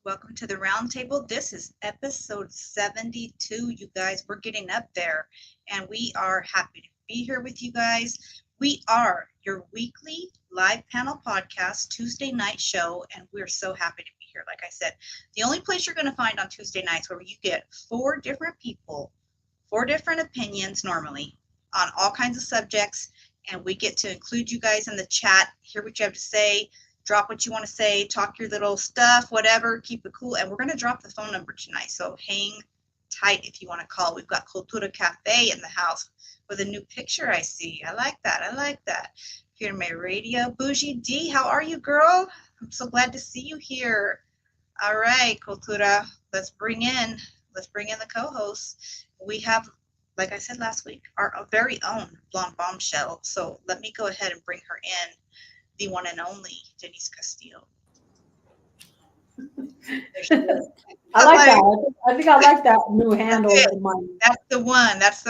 Welcome to the roundtable. This is episode 72. You guys, we're getting up there and we are happy to be here with you guys. We are your weekly live panel podcast Tuesday night show, and we're so happy to be here. Like I said, the only place you're going to find on Tuesday nights where you get four different people, four different opinions normally on all kinds of subjects, and we get to include you guys in the chat, hear what you have to say, drop what you want to say, talk your little stuff, whatever, keep it cool. And we're going to drop the phone number tonight, so hang tight if you want to call. We've got Cultura Cafe in the house with a new picture I see. I like that. Here in my radio. Bougie D, how are you, girl? I'm so glad to see you here. All right, Cultura, let's bring in the co-hosts. We have, like I said last week, our very own Blonde Bombshell. So let me go ahead and bring her in. The one and only Denise Castillo. I like that. I think I like that new handle. That's the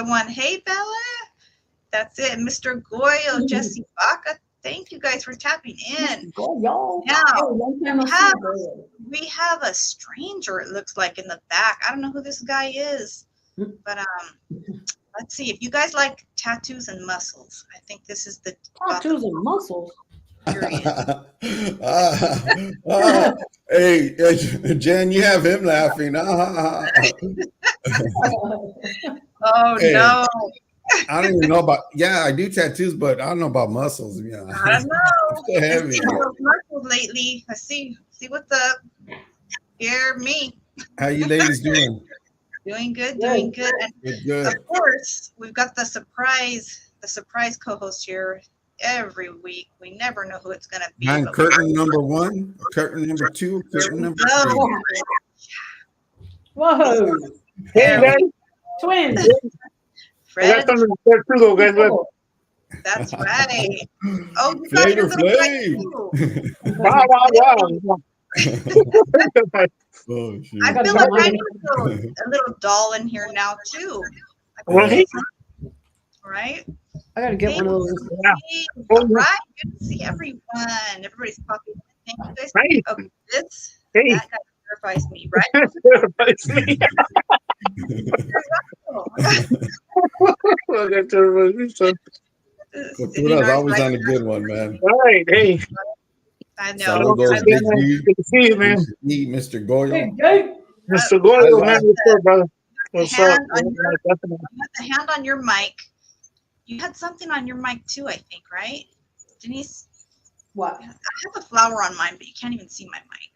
one. Hey, Bella. That's it. Mr. Goyle, Jesse Baca. Thank you guys for tapping in. Y'all. Now, we have a stranger, it looks like, in the back. I don't know who this guy is, but let's see. If you guys like tattoos and muscles, I think this is the tattoos and muscles. Hey, Jen, you have him laughing. Oh, hey, no. I don't even know about, I do tattoos, but I don't know about muscles. I don't know. So heavy. Muscles lately. I see what's up. Hear me. How you ladies doing? Doing good. And good. Of course, we've got the surprise co-host here. Every week, we never know who it's going to be. And curtain number one, curtain number two, curtain number three. Whoa! Hey guys, twins. Fred, that's right. Oh, you got your little Flav. Wow. Oh, I feel like I need a little doll in here now too. Right? I gotta get one of those. All right, good to see everyone. Everybody's popping in. Thank you guys. Hey. Okay, that guy terrifies me, right? Cultura's always on a good one, man. All right, hey. I know. Good to see you, man. Mr. Goyle. Mr. Goyle, man. What's up, brother? What's up? The hand on your mic. You had something on your mic too, I think, right, Denise? What? I have a flower on mine, but you can't even see my mic.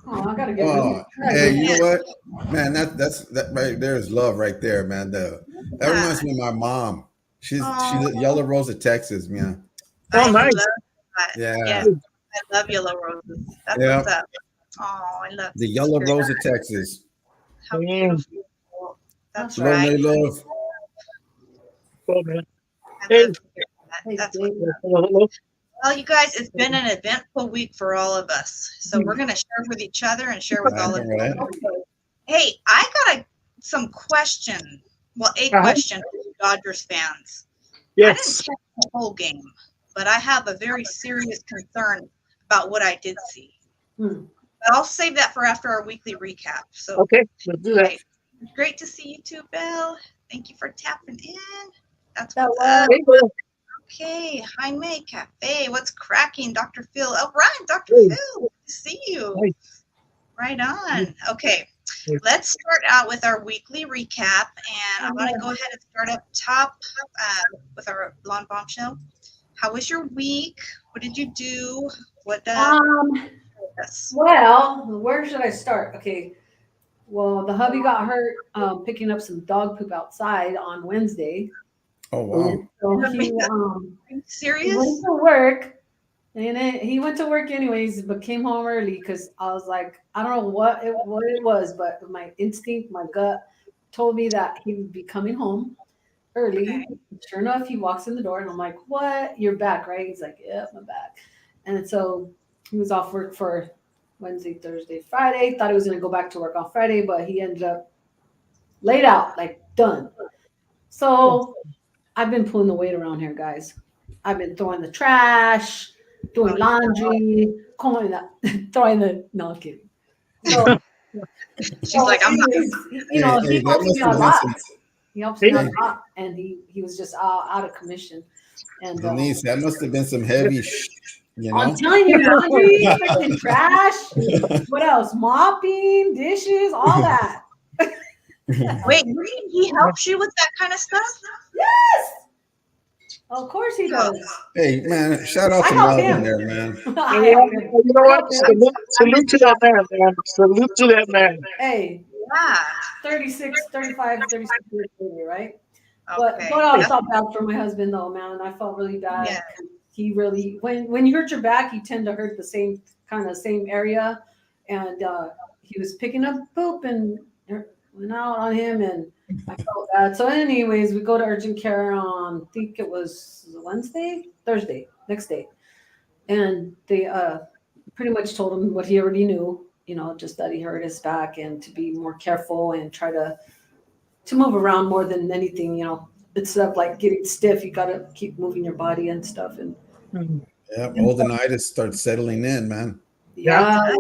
Oh, I gotta get it. Hey, you know what, man? That right there is love right there, man. That reminds me of my mom. She's Yellow Rose of Texas, man. Oh, nice. Yeah. I love Yellow Roses. That's what's up. Oh, I love the Yellow Rose of Texas. How beautiful. That's love, right. Love. Oh, man. That's well, you guys, it's been an eventful week for all of us. So we're going to share with each other and share with all of you. Hey, I got some question. Well, a question for Dodgers fans. Yes. I didn't check the whole game, but I have a very serious concern about what I did see. But I'll save that for after our weekly recap. So okay, let's do that. Great to see you too, Belle. Thank you for tapping in. That's what's up. Hey, Okay, Jaime Cafe. What's cracking, Dr. Phil? Oh, right, Dr. Phil. Good to see you. Hey. Right on. Okay, let's start out with our weekly recap, and I'm going to go ahead and start up top with our Blonde Bombshell. How was your week? What did you do? Well, where should I start? Okay. Well, the hubby got hurt picking up some dog poop outside on Wednesday. Oh, wow. So he, are you serious? He went to work, and he went to work anyways, but came home early because I was like, I don't know what it was, but my instinct, my gut told me that he would be coming home early. Okay. Sure enough, he walks in the door, and I'm like, what? You're back, right? He's like, yep, I'm back. And so he was off work for Wednesday, Thursday, Friday. Thought he was going to go back to work on Friday, but he ended up laid out, like done. So I've been pulling the weight around here, guys. I've been throwing the trash, doing laundry, throwing the, no, I'm kidding. So, She's like, I'm not. anyways, Hey, he hey, that helps must me a have been lot. some. He helps me Hey, a lot, and he was just out of commission. And Denise, that must have been some heavy, you I'm know. telling you, laundry, freaking trash. What else? Mopping, dishes, all that. Wait, really? He helps you with that kind of stuff? Yes, of course he does. Hey, man, shout out I to help Melvin him. there, man. I you help him. know I what? help him. Salute to that man. Salute to that man. Hey, Yeah. 36, 35, 36 years later, right? But Okay. I That's, felt bad for my husband though, man. I felt really bad. yeah. He really, when you hurt your back, you tend to hurt the same area, and he was picking up poop and went out on him, and I felt bad. So, anyways, we go to urgent care on, I think it was Thursday, next day, and they pretty much told him what he already knew. Just that he hurt his back and to be more careful and try to move around more than anything. Instead of like getting stiff, you gotta keep moving your body and stuff. And Yeah, oldenitis starts settling in, man. yeah,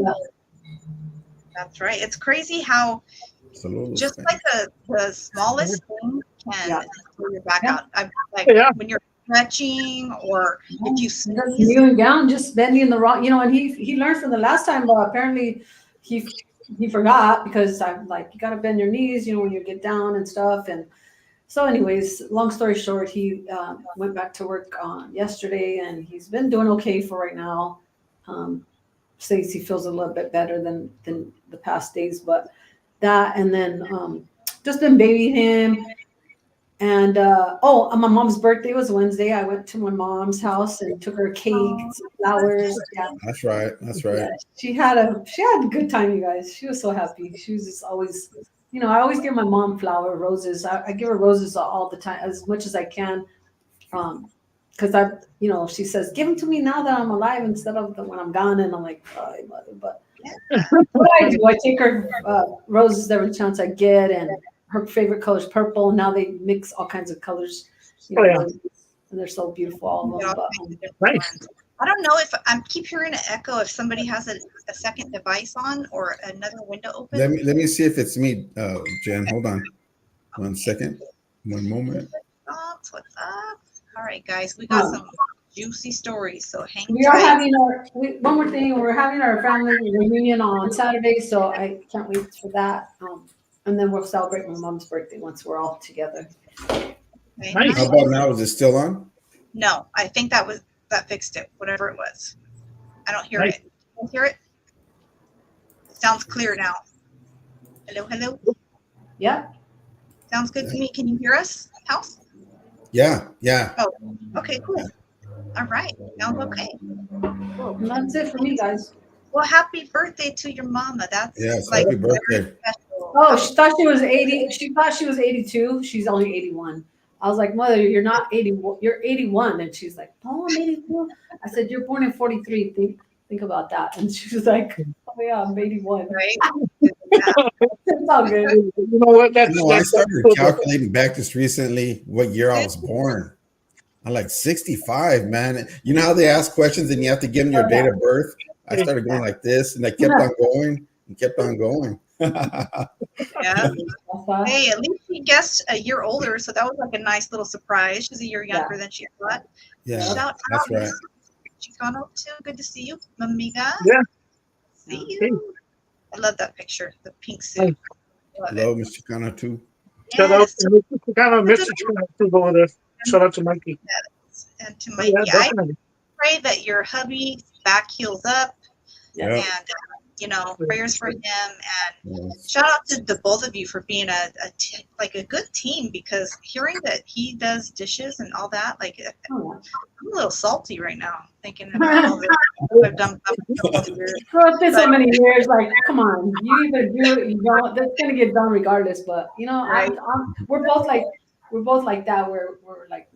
That's right. It's crazy how Absolutely. just like the smallest thing can pull your back Yeah. out. I'm like Yeah. when you're stretching or if you just sneeze. kneeling down, just bending the wrong, and he learned from the last time, but apparently he forgot because I'm like, you gotta bend your knees, when you get down and stuff. And so, anyways, long story short, he went back to work yesterday, and he's been doing okay for right now. Says he feels a little bit better than the past days, but that, and then just been babying him. And my mom's birthday was Wednesday. I went to my mom's house and took her cake, some flowers. Yeah, That's right. That's right. yeah. She had a good time, you guys. She was so happy. She was just always, I always give my mom roses. I give her roses all the time, as much as I can. Because she says, give them to me now that I'm alive instead of when I'm gone. And I'm like, oh, mother. But what I do, I take her roses every chance I get, and her favorite color is purple. Now they mix all kinds of colors, and they're so beautiful, all of them. But, Nice. I don't know if I keep hearing an echo if somebody has a second device on or another window open. Let me see if it's me, Jen. Hold on. 1 second. One moment. What's up? All right, guys, we got some juicy stories, so hang we are tight. having one more thing. We're having our family reunion on Saturday, so I can't wait for that. And then we'll celebrate my mom's birthday once we're all together. Okay. Nice. How about now? Is it still on? No, I think that fixed it, whatever it was. I don't hear Nice. it. You hear it? It sounds clear now. Hello? Yeah. Sounds good to me. Can you hear us, House? Yeah. Oh, okay, cool. All right, sounds okay. Cool. And that's it for me, guys. Well, happy birthday to your mama. That's Yes. like Happy birthday. special. Oh, she thought she was 80. She thought she was 82. She's only 81. I was like, Mother, you're not 80. You're 81. And she's like, oh, I'm 82. I said, you're born in 43. Think about that. And she was like, oh, yeah, I'm 81. Right? It's all good. You know what? I started calculating back just recently what year I was born. I'm like 65, man. You know how they ask questions and you have to give them your date of birth? I started going like this, and I kept on going and kept on going. Yeah. Hey, at least she guessed a year older, so that was like a nice little surprise. She's a year younger than she thought. Yeah, Shout that's out. right. Chicano too. Good to see you, Mamiga. Yeah. See you. I love that picture. The pink suit. Hello, Mr. Chicano too. Shout out Yes. to Mr. Chicano over there. Shout out to Mikey. And to Mikey. Yeah, I definitely. pray that your hubby's back heals up. Yeah. And prayers for him, and shout out to the both of you for being a good team, because hearing that he does dishes and all that, like I'm a little salty right now thinking about all the I've done over the years. Well, it's been so many years. Like, come on, you either do it, you don't. That's gonna get done regardless. But Right. we're both like that. We're like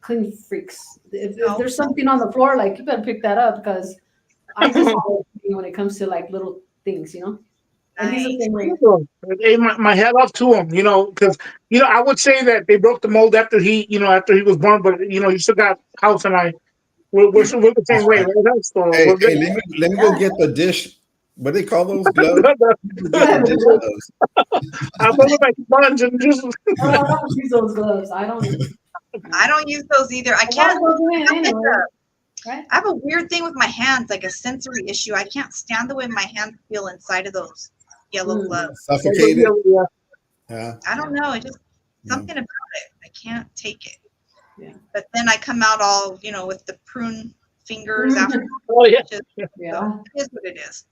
clean freaks. If there's something on the floor, like, you better pick that up, because I just when it comes to like little things, And he's the same way. Hey, my hat off to him, because I would say that they broke the mold after he was born, but you still got House and I. We're the same way, right? So Hey, let me go get the dish What do they call those gloves? Yeah, Dish gloves. I'm gonna make buns and just. I don't use those gloves. I don't. I don't use those either. I Wash can't. those in anyway, right? I have a weird thing with my hands, like a sensory issue. I can't stand the way my hands feel inside of those yellow gloves. Suffocated. Yeah. Yeah. I don't know. It just Yeah. something about it. I can't take it. Yeah. But then I come out all, with the prune fingers after. Oh yeah. So Yeah. it is what it is.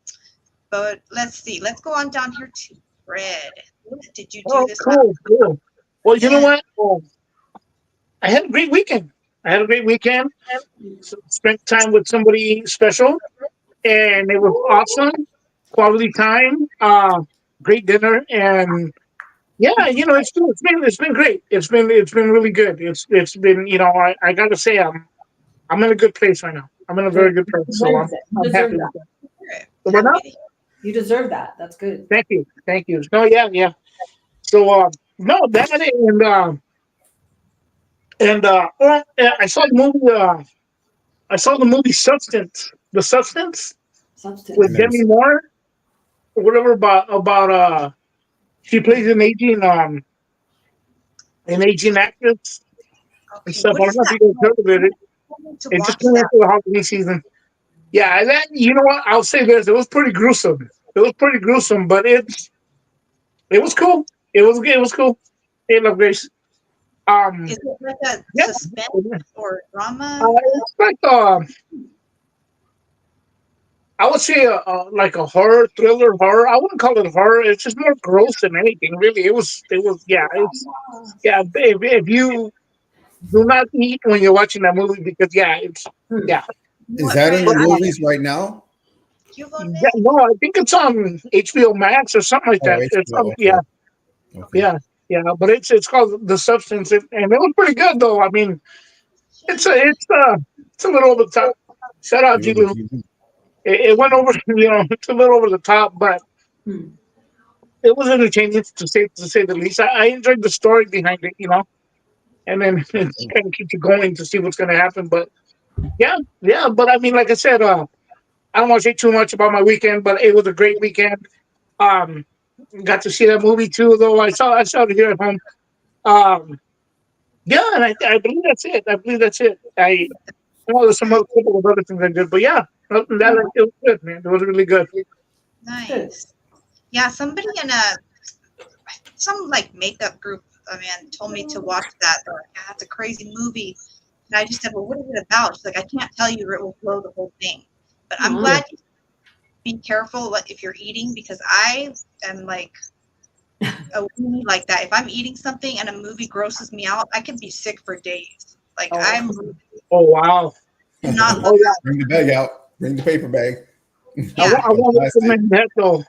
But let's see. Let's go on down here to Fred. What did you do Oh, this cool. Well, you know Yeah. what? I had a great weekend. Spent time with somebody special, and it was awesome. Quality time, great dinner, and yeah, it's been great. It's been really good. It's been I gotta say I'm in a good place right now. I'm in a very Good. good place, You so deserve that. You I'm deserve happy with that. that. Good. So what Happy up? to You deserve that. That's good. Thank you. No, yeah. So no, that I saw the movie. I saw the movie Substance. The Substance Substance. I with never Demi seen. Moore or whatever about she plays an aging actress and Okay. stuff. What I don't is know if that? you guys heard of it. I need to It just watch came that. into the holiday season. Yeah, and then you know what? I'll say this: it was pretty gruesome. But it was cool. It was cool. It looked great. Is it like a Yeah. suspense or drama? It's like I would say like a horror thriller horror. I wouldn't call it horror. It's just more gross than anything. Really, it was yeah. It's yeah. If you do not eat when you're watching that movie because yeah. You know Is what, that Fred? in the But, movies right now? You on yeah, it? no, I think it's on HBO Max or something like Oh, that. It's HBO. yeah, Okay. Okay. yeah, yeah. But it's called The Substance, and it was pretty good though. I mean, it's a little over the top. Shout out It G. was a Lou. TV. It went over, it's a little over the top, but Hmm. it was entertaining to say the least. I enjoyed the story behind it, and then it kind of keeps you going to see what's going to happen. But yeah. But I mean, like I said, I don't want to say too much about my weekend, but it was a great weekend. Um, got to see that movie too, though. I saw it here at home. Um, yeah, and I believe that's it. I know there's some other couple of other things I did, but yeah, other than that, it was good, man. It was really good. Good. Nice. Yeah, somebody in some like makeup group, told me to watch that. They're like, "Yeah, that's a crazy movie." And I just said, "Well, what is it about?" She's like, "I can't tell you, or it will blow the whole thing." But I'm Mhm. glad you be careful if you're eating because I am like a weenie like that. If I'm eating something and a movie grosses me out, I can be sick for days. Like Oh. I'm Oh wow! not Oh looking. yeah, Bring the bag out. Bring the paper bag. Yeah. I want to Plastic. recommend that though.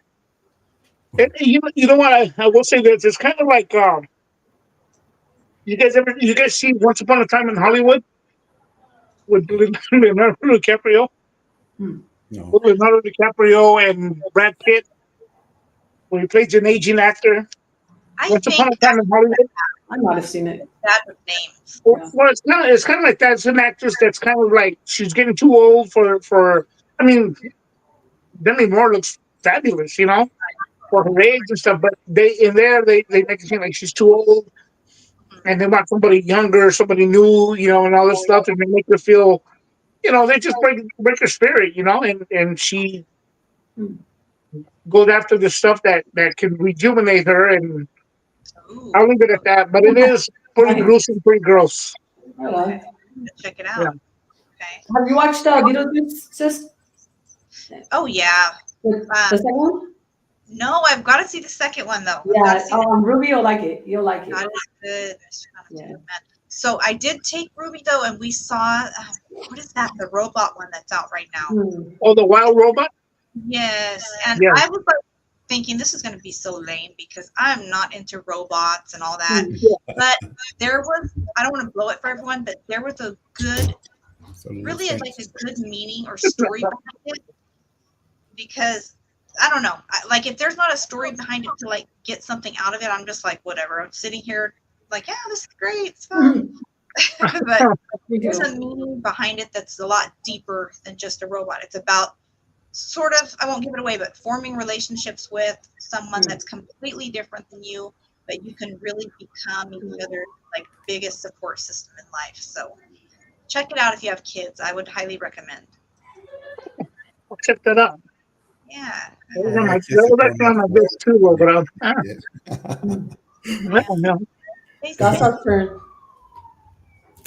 You know what? I will say this. It's kind of like you guys see Once Upon a Time in Hollywood with Leonardo DiCaprio, Hmm. No. with Leonardo DiCaprio and Brad Pitt, where he plays an aging actor. I Once Upon think a Time in Hollywood. I might have seen it. that with names. Well, Yeah. well, it's kind of like that. It's an actress that's kind of like she's getting too old for. I mean, Demi Moore looks fabulous, for her age and stuff. But they make it seem like she's too old, and they want somebody younger, somebody new, and all this stuff, and they make her feel, they just break her spirit, and she Hmm. goes after the stuff that can rejuvenate her, and Ooh, I'll leave it at that. But it is pretty Nice. gruesome, pretty gross. All right. check it Yeah. out. Okay. Have you watched Beetlejuice, sis? Oh yeah. The second one? No, I've got to see the second one though. I've got to Yeah. see the Ruby, you'll like it. You'll like it. God is good. God is Yeah. good, man. So I did take Ruby though, and we saw what is that? The robot one that's out right now. Hmm. Oh, the Wild Robot. Yes, and Yeah. I was like thinking this is going to be so lame because I'm not into robots and all that. Hmm. But there was, I don't want to blow it for everyone, but there was a good, So little really sense. like a good meaning or story behind it. Because I don't know, like if there's not a story behind it to like get something out of it, I'm just like whatever. I'm sitting here like, yeah, this is great, it's fun. But Me there's too. a meaning behind it that's a lot deeper than just a robot. It's about sort of, I won't give it away, but forming relationships with someone that's completely different than you, but you can really become each other's like biggest support system in life. So check it out if you have kids. I would highly recommend. I'll check that out. Yeah. Yeah, kiss That it was from actually on my my list too, though, but foot. That's our turn.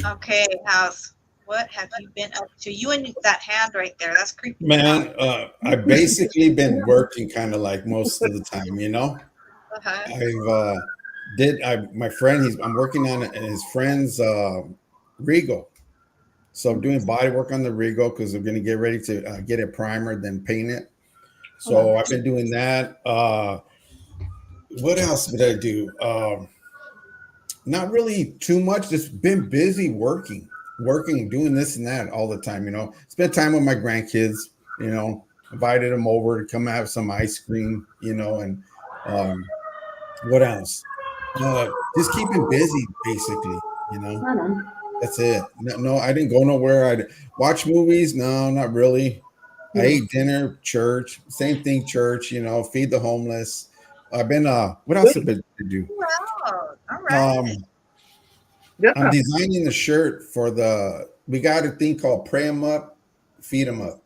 Okay, House. What have you been up to? You and that hand right there. That's creepy. Man, I've basically been working kind of like most of the time, you know. Uh-huh. My friend, I'm working on his friend's Regal. So I'm doing body work on the Regal because we're going to get ready to get it primered, then paint it. So I've been doing that. What else did I do? Not really too much. Just been busy working, doing this and that all the time. You know, spent time with my grandkids. You know, invited them over to come have some ice cream. You know, and what else? Just keeping busy, basically. You know, that's it. No, I didn't go nowhere. I watch movies. No, not really. I ate dinner, church, same thing, church. You know, feed the homeless. I've been. What else have I been to do? Wow. All right. I'm designing the shirt for we got a thing called Pray 'em Up, Feed 'em Up.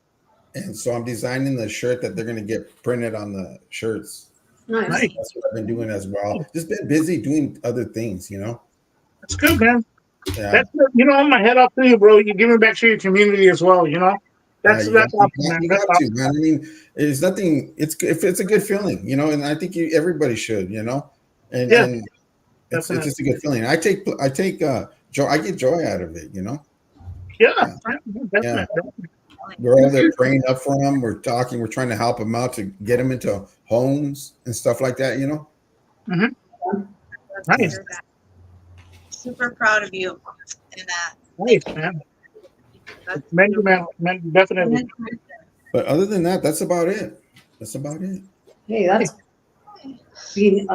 And so I'm designing the shirt that they're going to get printed on the shirts. Nice. That's what I've been doing as well. Just been busy doing other things, you know? That's good, man. Yeah. That's, I'm my head off to you, bro. You're giving back to your community as well, you know? That's awesome, man. You That's got awesome. to, man. I mean, it's nothing, it's a good feeling, you know, and I think everybody should, you know? And it's just a good feeling. I take joy. I get joy out of it, you know? Yeah. We're all there praying up for them. We're talking. We're trying to help them out to get them into homes and stuff like that. You know. Mm-hmm. Nice. Super proud of you. And nice, man. Man, definitely. But other than that, that's about it. Hey, that's being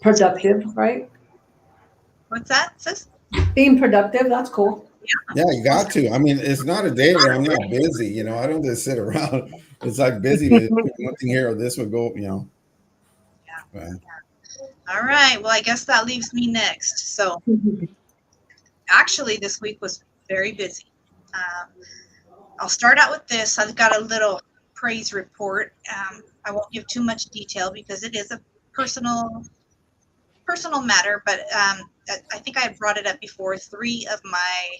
productive, right? What's that, sis? Being productive. That's cool. Yeah, you got to. I mean, it's not a day where I'm not busy. You know, I don't just sit around. It's like busy. One thing here or this would go. You know. Yeah. All right. Well, I guess that leaves me next. So, actually, this week was very busy. I'll start out with this. I've got a little praise report. I won't give too much detail because it is a personal matter, but I think I brought it up before. 3 of my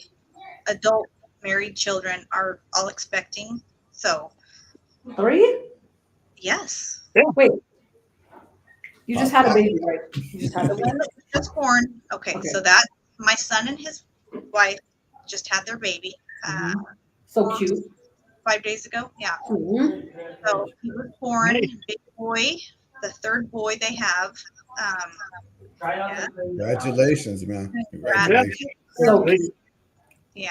adult married children are all expecting. So 3? Yes. Yeah. Wait. You just had a baby, right? You just had a baby. Just born. Okay, so that my son and his wife just had their baby. So cute. 5 days ago. Yeah. Mm-hmm. So he was born, big boy, the 3rd boy they have. Congratulations, man. Congratulations. So yeah.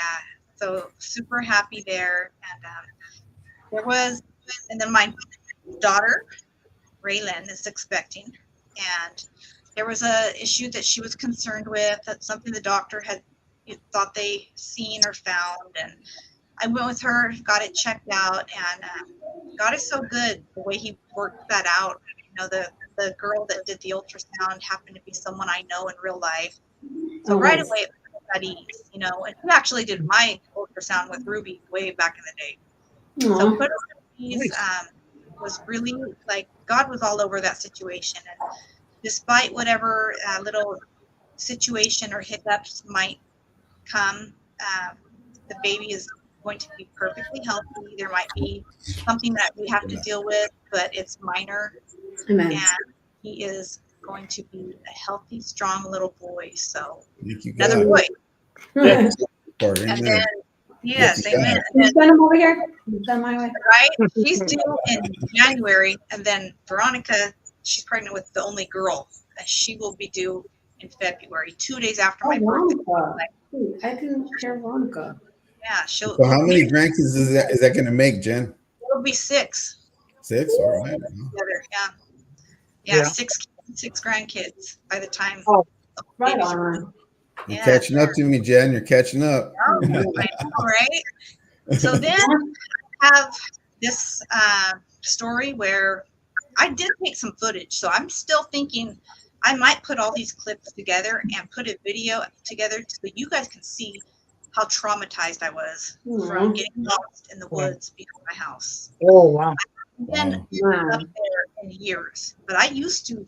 So super happy there. And then my daughter, Raylan, is expecting. And there was a issue that she was concerned with. That's something the doctor had thought they seen or found. And I went with her, got it checked out, and God is so good the way He worked that out. You know, the girl that did the ultrasound happened to be someone I know in real life. So right away, it was at ease, you know. And he actually did my ultrasound with Ruby way back in the day. Aww. So put her at ease was really like God was all over that situation. And despite whatever little situation or hiccups might come, the baby is going to be perfectly healthy. There might be something that we have to deal with, but it's minor. Amen. And he is going to be a healthy, strong little boy. So another boy. And then, yes, amen. Can you send him over here? Can you send my way? Right? She's due in January, and then Veronica, she's pregnant with the only girl. She will be due in February, 2 days after my birthday. I didn't hear Veronica. Yeah, So how many grandkids is that going to make, Jen? It'll be 6. 6, all right. Yeah, 6 grandkids by the time. Oh, right on. You're catching up to me, Jen. You're catching up. Oh, I know, right? So then I have this story where I did take some footage, so I'm still thinking I might put all these clips together and put a video together so you guys can see how traumatized I was from getting lost in the woods behind my house. Oh, wow. Been up there in years, but I used to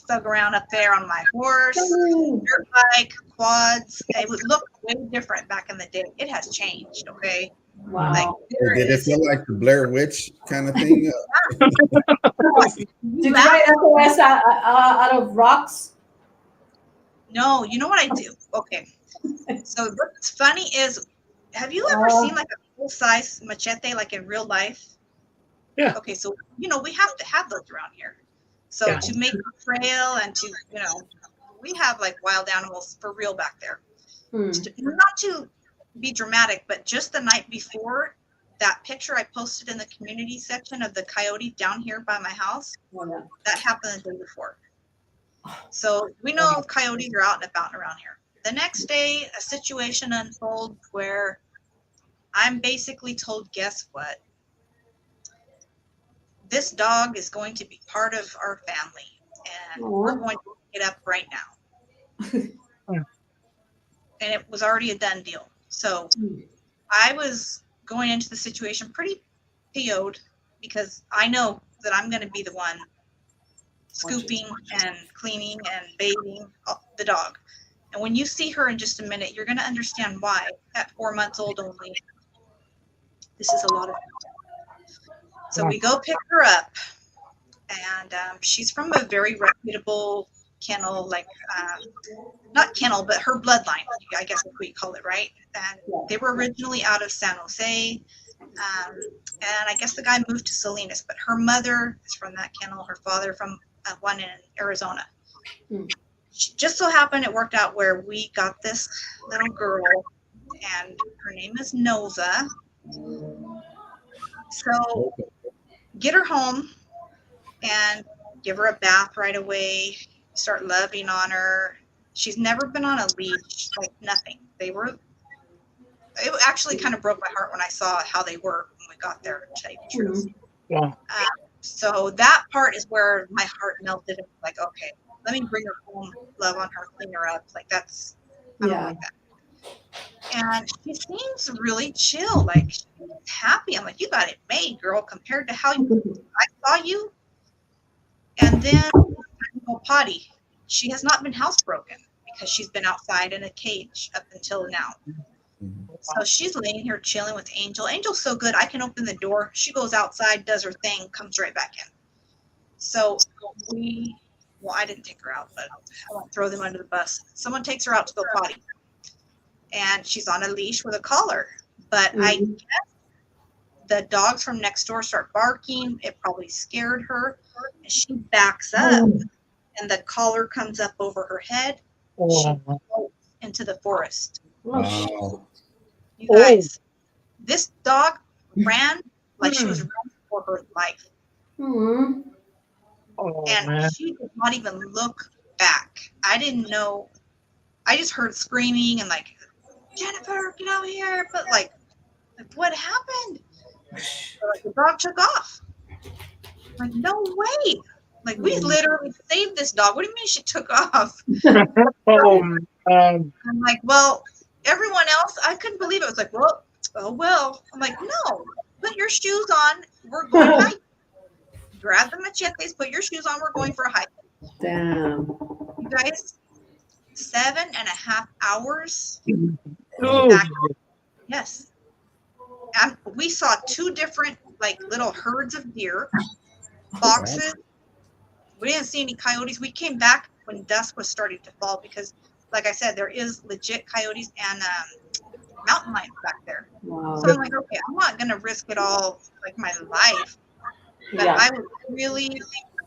thug around up there on my horse, dirt bike, quads. It would look way different back in the day. It has changed, okay? Wow. Like, Did it feel like the Blair Witch kind of thing? Did you write SOS out of rocks? No, you know what I do? Okay. So what's funny is, have you ever seen like a full-size machete like in real life? Yeah. Okay, so we have to have those around here. So to make a trail and to we have like wild animals for real back there. Not to be dramatic, but just the night before, that picture I posted in the community section of the coyote down here by my house, that happened the day before. So we know coyotes are out and about around here. The next day, a situation unfolds where I'm basically told, guess what? This dog is going to be part of our family, and we're going to pick it up right now. And it was already a done deal. So I was going into the situation pretty PO'd because I know that I'm going to be the one scooping and cleaning and bathing the dog. And when you see her in just a minute, you're going to understand why at 4 months old only, this is a lot of fun. So we go pick her up, and she's from a very reputable kennel, like not kennel, but her bloodline, I guess is what you call it, right? And they were originally out of San Jose, and I guess the guy moved to Salinas, but her mother is from that kennel, her father from one in Arizona. Just so happened it worked out where we got this little girl, and her name is Noza. So get her home and give her a bath right away, start loving on her. She's never been on a leash, like nothing. It actually kind of broke my heart when I saw how they were when we got there, to tell you the truth. Yeah. So that part is where my heart melted. Like, okay, let me bring her home, love on her, clean her up. Like I don't like that. And she seems really chill, like she's happy. I'm like, you got it made, girl, compared to how I saw you. And then potty. She has not been housebroken because she's been outside in a cage up until now. So she's laying here chilling with Angel. Angel's so good, I can open the door. She goes outside, does her thing, comes right back in. So I didn't take her out, but I won't throw them under the bus. Someone takes her out to go potty. And she's on a leash with a collar. But I guess the dogs from next door start barking. It probably scared her. And she backs up, and the collar comes up over her head. She goes into the forest. Wow. You guys, this dog ran like she was running for her life. And she did not even look back. I didn't know. I just heard screaming and like, Jennifer, get out here. But like what happened? So, like, the dog took off. Like, no way. Like, we literally saved this dog. What do you mean she took off? I'm like, well, everyone else, I couldn't believe it. I was like, well, oh, well. I'm like, no, put your shoes on. We're going hiking. Grab the machetes, put your shoes on. We're going for a hike. Damn. You guys, 7.5 hours. Yes. And we saw 2 different, like, little herds of deer, foxes. We didn't see any coyotes. We came back when dusk was starting to fall because, like I said, there is legit coyotes and mountain lions back there. Wow. So I'm like, okay, I'm not going to risk it all, like, my life. But I was really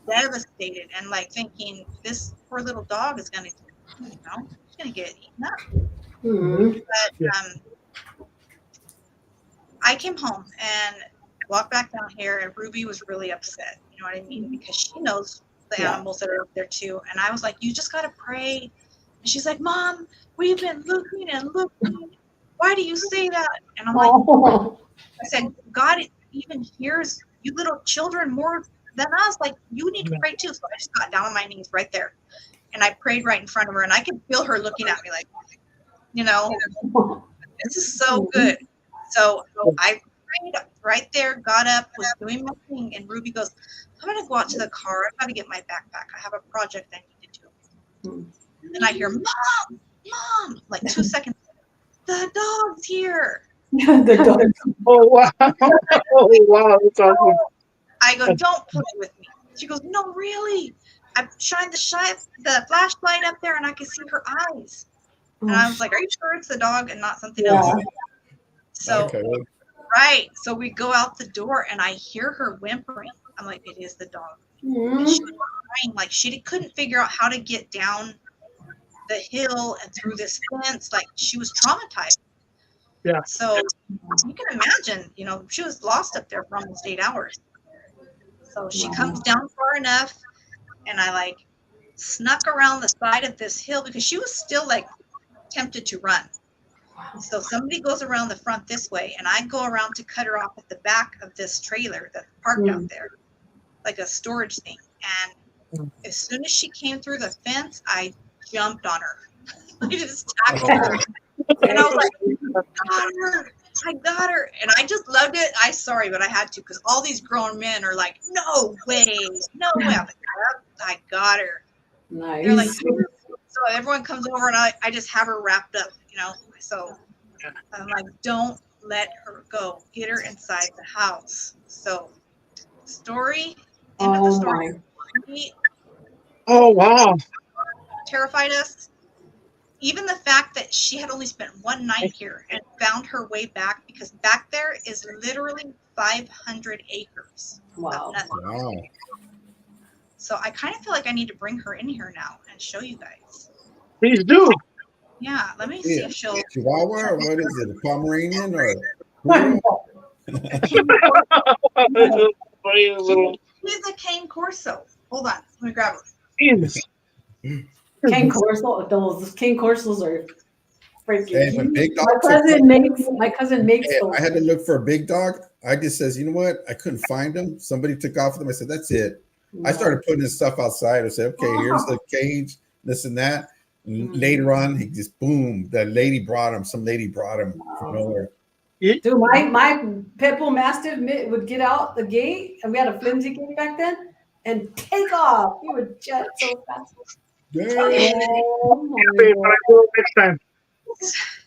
devastated and, like, thinking this poor little dog is going to, she's going to get eaten up. But I came home and walked back down here, and Ruby was really upset. You know what I mean? Because she knows the animals that are up there too. And I was like, you just got to pray. And she's like, Mom, we've been looking and looking. Why do you say that? And I'm like, I said, God, even hears you little children more than us. Like, you need to pray too. So I just got down on my knees right there. And I prayed right in front of her. And I could feel her looking at me like, this is so good. So I prayed right there, got up, was doing my thing. And Ruby goes, I'm going to go out to the car. I've got to get my backpack. I have a project I need to do. And I hear, Mom, like 2 seconds. The dog's here. The dog. Oh wow! Oh wow! That's awesome. I go, don't play with me. She goes, no, really. I shined the flashlight up there, and I could see her eyes. And I was like, are you sure it's the dog and not something else? So, right. So we go out the door, and I hear her whimpering. I'm like, it is the dog. And she was crying, like she couldn't figure out how to get down the hill and through this fence. Like, she was traumatized. Yeah. So you can imagine, she was lost up there for almost 8 hours. So she comes down far enough, and I like snuck around the side of this hill because she was still like tempted to run. So somebody goes around the front this way, and I go around to cut her off at the back of this trailer that's parked out there, like a storage thing. And as soon as she came through the fence, I jumped on her. I just tackled her. And I was like, I got her. And I just loved it. Sorry, but I had to, because all these grown men are like, no way. No way. I'm like, I got her. Nice. They're like, so everyone comes over, and I just have her wrapped up, So I'm like, don't let her go. Get her inside the house. So end of the story. Oh wow. Terrified us. Even the fact that she had only spent one night here and found her way back, because back there is literally 500 acres. Wow. So I kind of feel like I need to bring her in here now and show you guys. Please do. Yeah, let me see if she'll. Chihuahua, or what is it? A Pomeranian or? She's a cane corso. Hold on, let me grab her. Jesus. Cane Corso, those Cane Corsos are freaking. Hey, big My cousin makes those. I had to look for a big dog. I just says, you know what? I couldn't find them. Somebody took off with them. I said, that's it. I started putting his stuff outside. I said, okay, here's the cage, this and that. Later on, he just boom. Some lady brought him from nowhere. Dude, my pit bull mastiff would get out the gate, and we had a flimsy gate back then, and take off. He would jet so fast. Next time.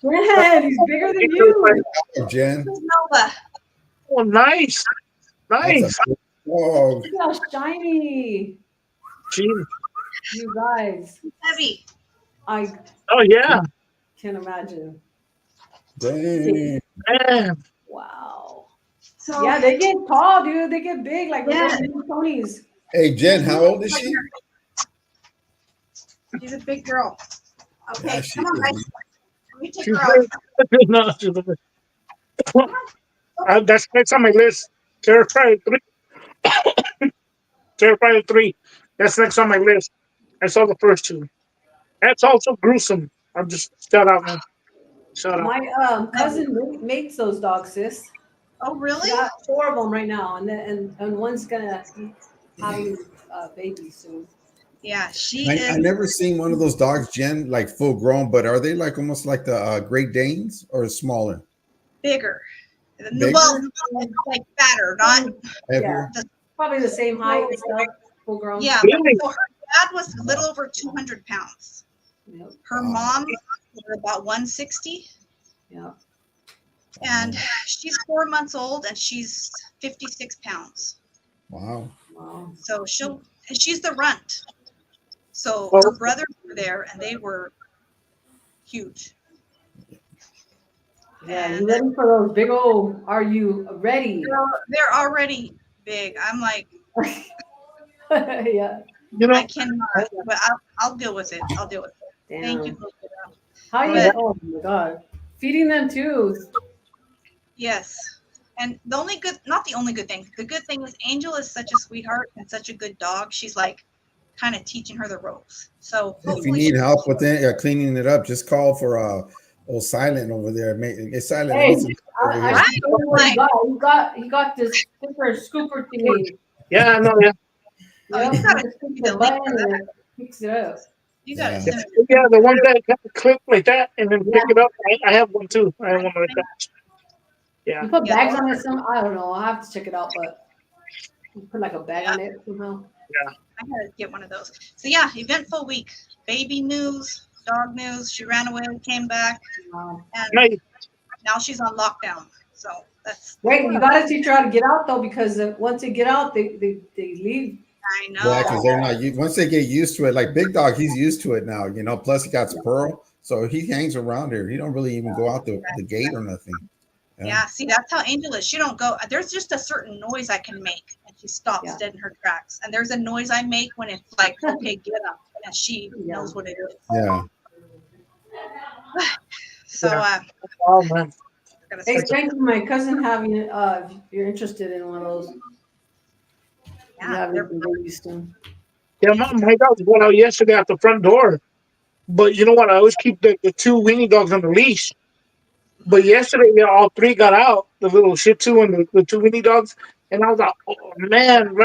Yeah, he's bigger than you. Jen. Oh, nice. Whoa. Look how shiny. Jeez. You guys. Heavy. Oh yeah. Can't imagine. Dang. Man. Wow. So yeah, they get tall, dude. They get big, like little ponies. Hey, Jen, how old is she? She's a big girl. Okay, Yeah, come on, guys. Let me take her out. That's next on my list. Terrified 3. Terrified 3. That's next on my list. I saw the first 2. That's also gruesome. I'm just shut out, man. Shut up. My cousin makes those dogs, sis. Oh, really? Got 4 of them right now, and one's gonna have a baby soon. Yeah, I never seen one of those dogs, Jen, like full grown, but are they like almost like the Great Danes or smaller? Bigger. Well, like fatter, not heavier. Yeah, probably the same height and stuff, full grown. Yeah, so her dad was a little over 200 pounds. Yep. Her mom was about 160. Yeah. And she's 4 months old, and she's 56 pounds. Wow. So she's the runt. So her brothers were there, and they were huge. Yeah, you ready for those big old? Are you ready? They're already big. I'm like, yeah. I cannot, but I'll deal with it. Damn. Thank you. How you? Oh my God, feeding them too. Yes. And not the only good thing. The good thing is Angel is such a sweetheart and such a good dog. She's like kind of teaching her the ropes. So if you need help with it, cleaning it up, just call for old Silent over there. It's Silent. Hey, Over I here. should tell you what he got this super scooper thingy. Yeah, I know. Yeah, Oh, you Yep, gotta you just send push me the the link button for that. and it picks it up. You gotta Yeah. send me. yeah. The ones that kind of click like that and then Yeah, pick it up. I have one too. I have one like that. Yeah. you put Yeah, bags those on are, it. I don't know. I have to check it out, but you put like a bag yeah, on it somehow. I gotta get one of those. So yeah, eventful week. Baby news, dog news. She ran away, came back, Wow. and Nice. now she's on lockdown. So that's Wait, you got to teach her how to get out though, because once they get out, they leave. I Yeah, know. because they're not once they get used to it. Like Big Dog, he's used to it now. Plus he got Pearl, so he hangs around here. He don't really even go out the gate or nothing. Yeah, see, that's how Angel is. She don't go. There's just a certain noise I can make, and she stops Yeah. dead in her tracks. And there's a noise I make when it's like, okay, get up, and she Yeah. knows what it is. Yeah. So, Oh man. gotta Hey, start. thank you. My cousin having it. If you're interested in one of those, you Yeah, have they're it very soon. Yeah, my dog went out yesterday at the front door. But you know what? I always keep the two weenie dogs on the leash. But yesterday, yeah, all three got out, the little Shih Tzu and the two mini dogs. And I was like, oh, man,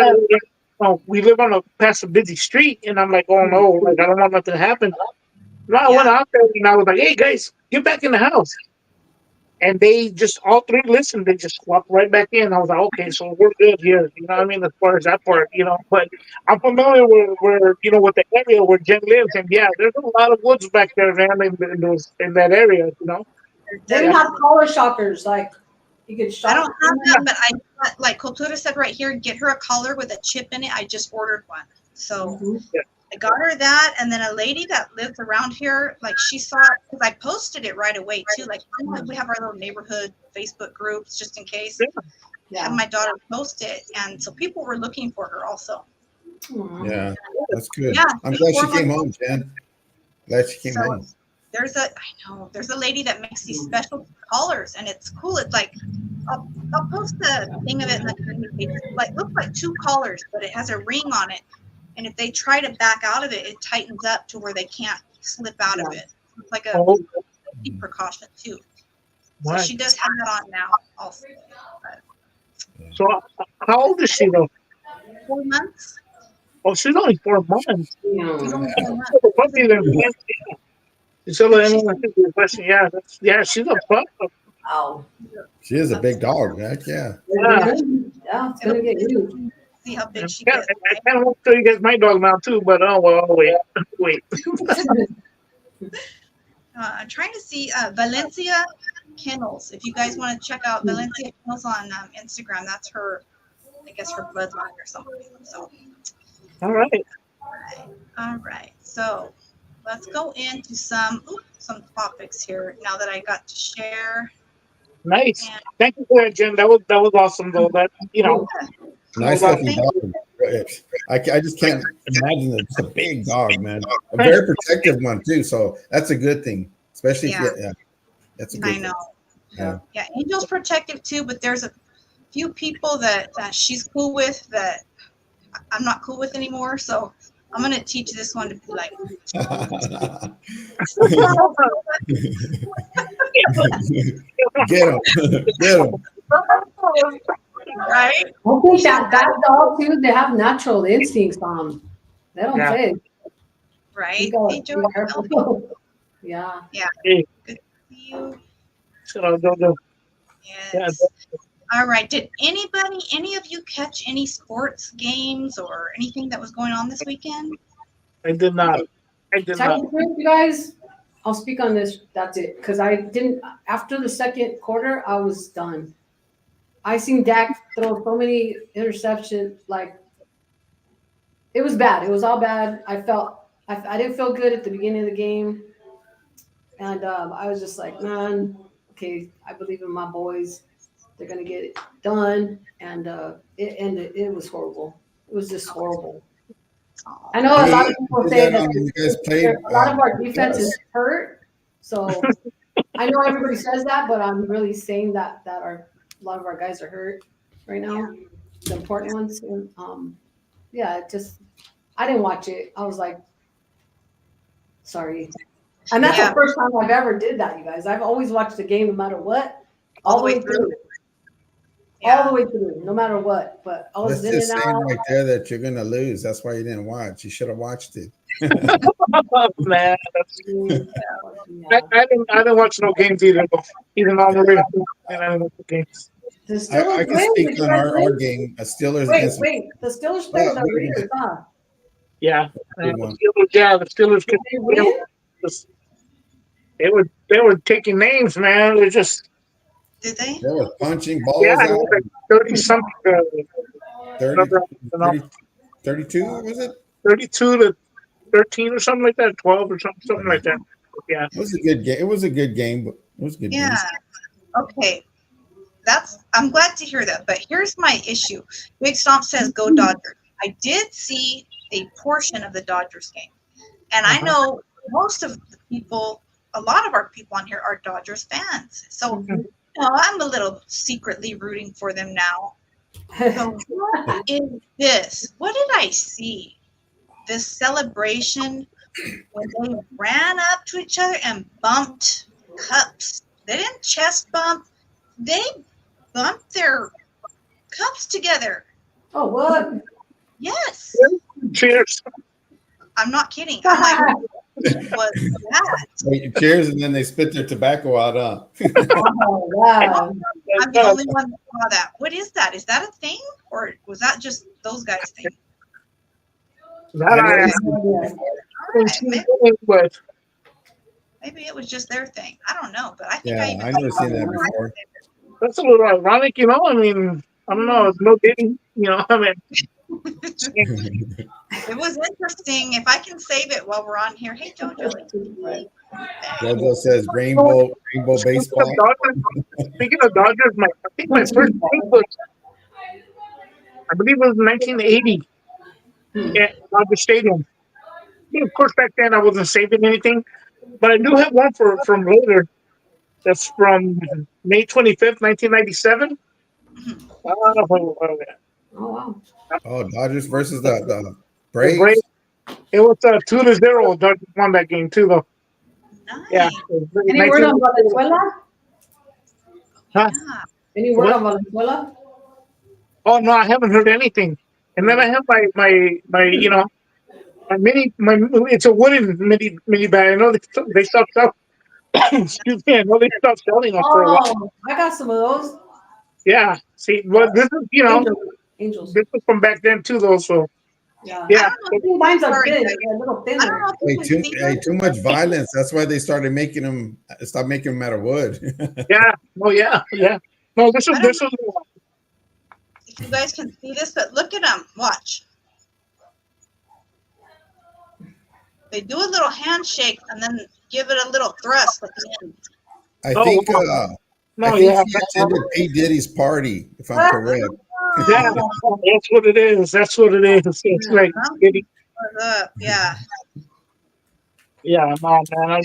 we live on a past a busy street. And I'm like, oh, no, like, I don't want nothing to happen. No, I went yeah, out there and I was like, hey, guys, get back in the house. And they just, all three listened. They just walked right back in. I was like, okay, so we're good here. You know what I mean? As far as that part, But I'm familiar with the area where Jen lives. And yeah, there's a lot of woods back there, man, in that area. they're They even Yeah. have definitely. collar shockers. Like you could I shock don't have them. that, but like Kultura said right here, get her a collar with a chip in it. I just ordered one. So Mhm. I got her that, and then a lady that lives around here, like she saw it because I posted it right away too. Like we have our little neighborhood Facebook groups just in case. Have Yeah. my daughter post it, and so people were looking for her also. Aw. Yeah. That's good. Yeah, I'm she's glad she 4 came months home, old. Jen. Glad she came So home. there's a lady that makes these special collars, and it's cool. It's like I'll post the thing of it in the community page. It's like looks like two collars, but it has a ring on it, and if they try to back out of it, it tightens up to where they can't slip out of Yeah. it. It's like a Oh, safety precaution too. So right. she does have that on now also. But So, how old is she though? 4 months. Oh, she's only 4 months. She's Yeah. only 4 months. So the puppy then. So Yeah, I mean, I think the question, yeah, she's a pup. Wow. She is a big dog. Heck yeah. Yeah, Yeah, it's gonna get huge. see how big and she yeah, gets, I right? kind of want to show you guys my dog now too, but oh well, I'll wait. I'm trying to see Valencia Kennels. If you guys want to check out Valencia Kennels on Instagram, that's her, I guess, her bloodline or something. So, All right, all right. So let's go into some topics here now that I got to share. nice. And Thank you for that, Jen. That was awesome though. That was Nice awesome. looking dog. I just can't imagine it. It's a big dog, man. A very protective one too. So that's a good thing, especially if yeah, that's a I good know. thing. Yeah. Yeah, Angel's protective too, but there's a few people that she's cool with that I'm not cool with anymore. So I'm gonna teach this one to be like, Get him. Get him. right, I think that dog too, they have natural instincts on them. They don't Yeah. fit. right. You gotta Hey, be Joey, careful. Yeah. Hey, good to see you. so go. Yeah, Yes. All right. Did any of you catch any sports games or anything that was going on this weekend? I did not. I did Tell not. you the truth, you guys, I'll speak on this. That's it. Because I didn't, after the second quarter, I was done. I seen Dak throw so many interceptions. Like, it was bad. It was all bad. I didn't feel good at the beginning of the game. And I was just like, man, okay, I believe in my boys. They're going to get it done. And it ended. It was horrible. It was just horrible. I know a lot of people say that You guys played. a lot of our defense is hurt. So I know everybody says that, but I'm really saying that a lot of our guys are hurt right now, the important ones. And yeah, it just I didn't watch it. I was like, sorry. And that's Yeah. the first time I've ever did that, you guys. I've always watched the game no matter what, All the way through. all the way through, no matter what. But I was That's in just and saying out. right there that you're gonna lose. That's why you didn't watch. You should have watched it. Oh, man, Yeah. I didn't watch no games either. Though. Even on the radio, and I didn't watch the games. The I Steelers can win. speak Did you on guys our win? game, Steelers Wait, against. wait. The Steelers played the Raiders, huh? Yeah, Good and the one. Steelers. Yeah, the Steelers. Did they win? They were taking names, man. They're just Did they? They were punching yeah, balls it out. was like 30 something. 30, You know, 30 32, was it? 32 to 13 or something like that. 12 or something like that. Yeah. It was a good game. It was a good game, but it was a good Yeah. game. Okay. I'm glad to hear that. But here's my issue. Big Stomp says go Dodgers. I did see a portion of the Dodgers game. And I know most of the people, a lot of our people on here are Dodgers fans. So, I'm a little secretly rooting for them now. So what is this? What did I see? This celebration when they ran up to each other and bumped cups. They didn't chest bump. They bumped their cups together. Oh, what? Yes. Cheers. I'm not kidding. I'm like, what was that? Wait, cheers, and then they spit their tobacco out. Oh, wow. I'm the only one that saw that. What is that? Is that a thing? Or was that just those guys' thing? That I I but Maybe it was just their thing. I don't know, but I think Yeah, I've never seen that before. that's a little ironic, you know. I mean, I don't know. It's no Diddy, you know. I mean, It was interesting. If I can save it while we're on here. Hey, Jojo. Jojo says rainbow baseball. Speaking of Dodgers, I think my first game was, I believe it was 1980 at Dodger Stadium. Of course, back then I wasn't saving anything, but I do have one from later. That's from May 25th, 1997. Oh, wow. Oh, Dodgers versus the The Braves. Braves. It was 2-0. Dodgers won that game too, though. Nice. Yeah. Any word on Valenzuela? Huh? Yeah. Any word on Valenzuela? Oh no, I haven't heard anything. And then I have my you know my it's a wooden mini bag. I know they stopped selling. Excuse me. I know they stopped selling them for a while. Oh, I got some of those. Yeah. See, well, this is Angels. this is from back then too, though. So Yeah. yeah. I think mine's are Sorry, thin. guys. They're a little I don't thinner. know if you can see Too much violence. That's why they started making them. Stop making them out of wood. Yeah. Oh yeah. Yeah. No, this is if you guys can see this, but look at them. Watch. They do a little handshake and then give it a little thrust at the end. I Oh, think. wow. No, I think yeah. he attended P. Diddy's party, if I'm correct. Yeah. That's what it is. That's what it is. It's like Yeah. yeah, no, man. I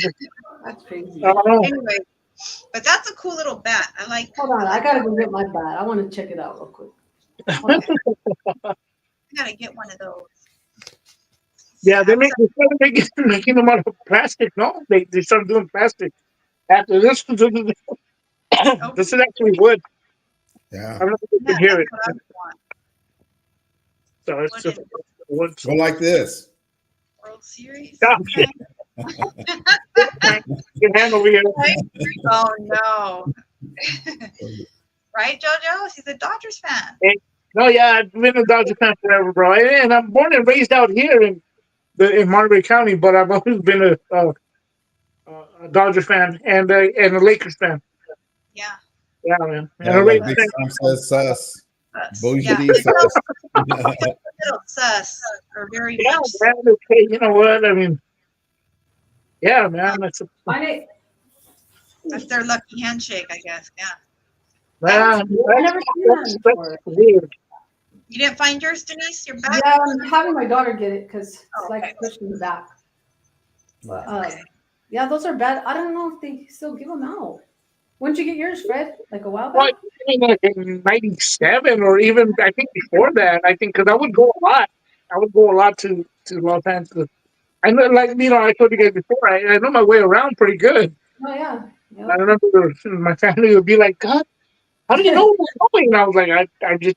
That's crazy. don't know. Anyway, but that's a cool little bat. I like. Hold on, I gotta go get my bat. I want to check it out real quick. I gotta get one of those. Yeah, they started making them out of plastic. No, they started doing plastic. After this, this is actually wood. Yeah. I don't know if you Yeah, can hear that's it. what I want. So it's just wood. Go like this. World Series. Stop Okay. Your hand over here. Oh no. Right, JoJo? She's a Dodgers fan. No, yeah, I've been a Dodger fan forever, bro. And I'm born and raised out here in Monterey County, but I've always been a Dodger fan and a Lakers fan. Yeah. Yeah, man. And Yeah, a like Lakers Big fan. Sam says, sus. Us. Bougie Yeah. sus. Little sus or very Yeah, much. man. Okay, you know what? I mean, yeah, man. That's their lucky handshake, I guess. Yeah. I never seen that before. That's weird. You didn't find yours, Denise? Your back? Yeah, I'm having my daughter get it because it's Oh, like okay. pushing the back. But yeah, those are bad. I don't know if they still give them out. When did you get yours, Fred? Like a while back? Well, I mean, like in '97 or even I think before that. I think because I would go a lot. I would go a lot to Los Angeles. I know, like I told you guys before. I know my way around pretty good. Oh yeah. I Yep. remember my family would be like, "God, how do you know where we're going?" And I was like, "I just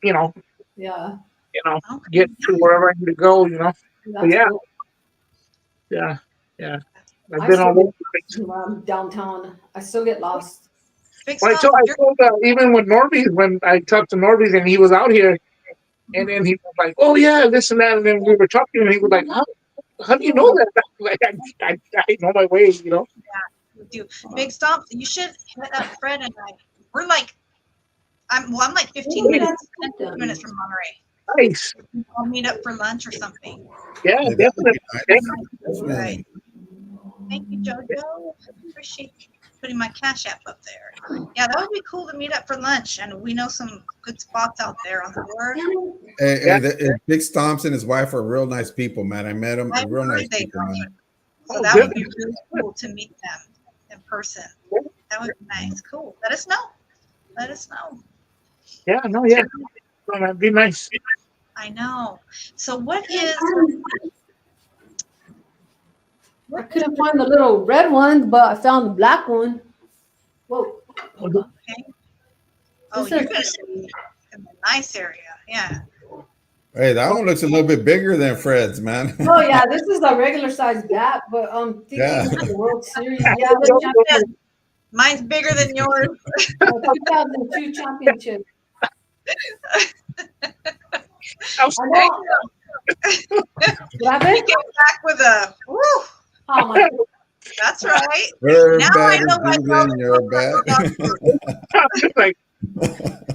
Yeah. you know, Okay, get to wherever I need to go." But That's yeah, cool. yeah, yeah. I've I been still all over get the place. when I'm downtown. I still get lost. big Well, stuff. I told even with Norby when I talked to Norby and he was out here, and then he was like, "Oh yeah, this and that," and then we were talking, and he was like, "How do you know that?" Like I know my ways. You do big stomps. You should hit up Fred and I. We're like, I'm like 15 Maybe minutes, that's 10 done. minutes from Monterey. Nice. I'll meet up for lunch or something. Yeah, Hey, that would definitely. be nice. Definitely. Right. Definitely. Thank you, JoJo. Appreciate you putting my cash app up there. Yeah, that would be cool to meet up for lunch, and we know some good spots out there on the board. Yeah. Big Stomps and his wife are real nice people, man. I met them. I Real nice heard they people, are. man. So Oh, that good. would be really cool to meet them in person. That would be nice. Cool. Let us know. Let us know. Yeah. No. Yeah. No, that'd be nice. I know. So what is I what is couldn't find the little red one, but I found the black one. Whoa. Hold on. okay? Oh, This you're is, gonna be in a nice area. Yeah. Hey, that one looks a little bit bigger than Fred's, man. oh yeah, this is a regular size bat, but thinking Yeah. of the World Series, yeah, Look the at this. Mine's bigger than yours. 2002 championship. I was I There know. you What go. He happened? came back with a woo. Oh my! That's right. Her Now I bat is know why bigger y'all than your bat. like, Nah,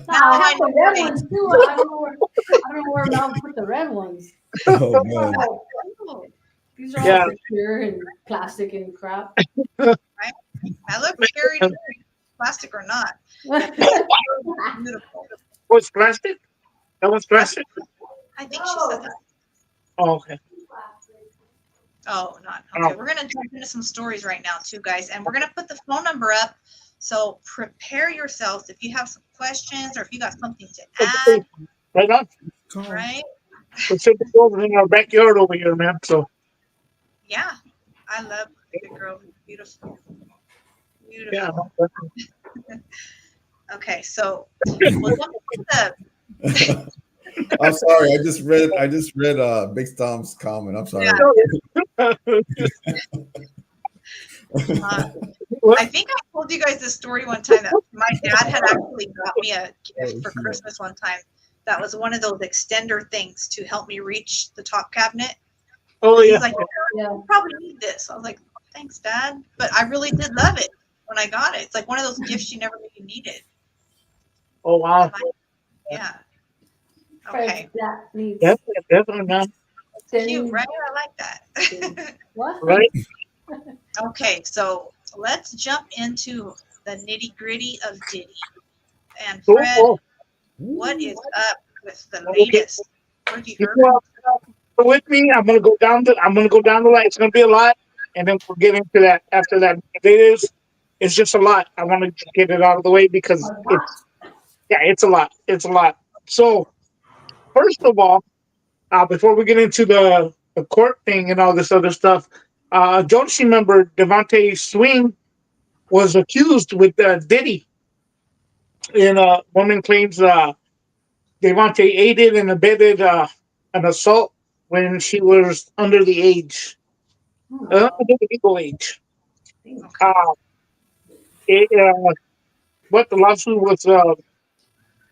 Now I I have the know red why. ones too. I don't know where. I don't know where Mel put the red ones. Oh man. Oh, these are all yeah. secure and plastic and crap. Right? I look scary, too, plastic or not. Yeah, beautiful. Oh, it's plastic. That was That's, plastic. I think she said that. Oh, okay. Oh, not Oh, okay. We're gonna jump into some stories right now, too, guys, and we're gonna put the phone number up. So prepare yourselves if you have some questions or if you got something to okay. add. Right on. Right? It's in the over in our backyard over here, man. So Yeah, I love the girl. Beautiful, yeah. beautiful. No, definitely. Okay, so we'll jump into I'm sorry. I just read Big Tom's comment. I'm yeah. sorry. Uh, What? I think I told you guys this story one time that my dad had actually got me a gift for Christmas one time. That was one of those extender things to help me reach the top cabinet. Oh He's yeah. like, Yeah. "You probably need this." I was like, "Thanks, Dad," but I really did love it when I got it. It's like one of those gifts you never knew you needed. Oh I wow. like, yeah. Okay. That needs Definitely, definitely, man. Cute, thin. right? I like that. What? Right. Okay, so let's jump into the nitty gritty of Diddy. And Cool. Fred, Cool. what is up with the Okay. latest? Where have you You heard? go with me. I'm gonna go down the. I'm gonna go down the line. It's gonna be a lot, and then we'll get into that after that. It is. It's just a lot. I want to get it out of the way because it's yeah, it's a lot. It's a lot. So first of all, before we get into the court thing and all this other stuff, don't you remember Devontae Swing was accused with Diddy in woman claims Devontae aided and abetted an assault when she was under the age, under the legal age. Okay. Uh, it, what the lawsuit was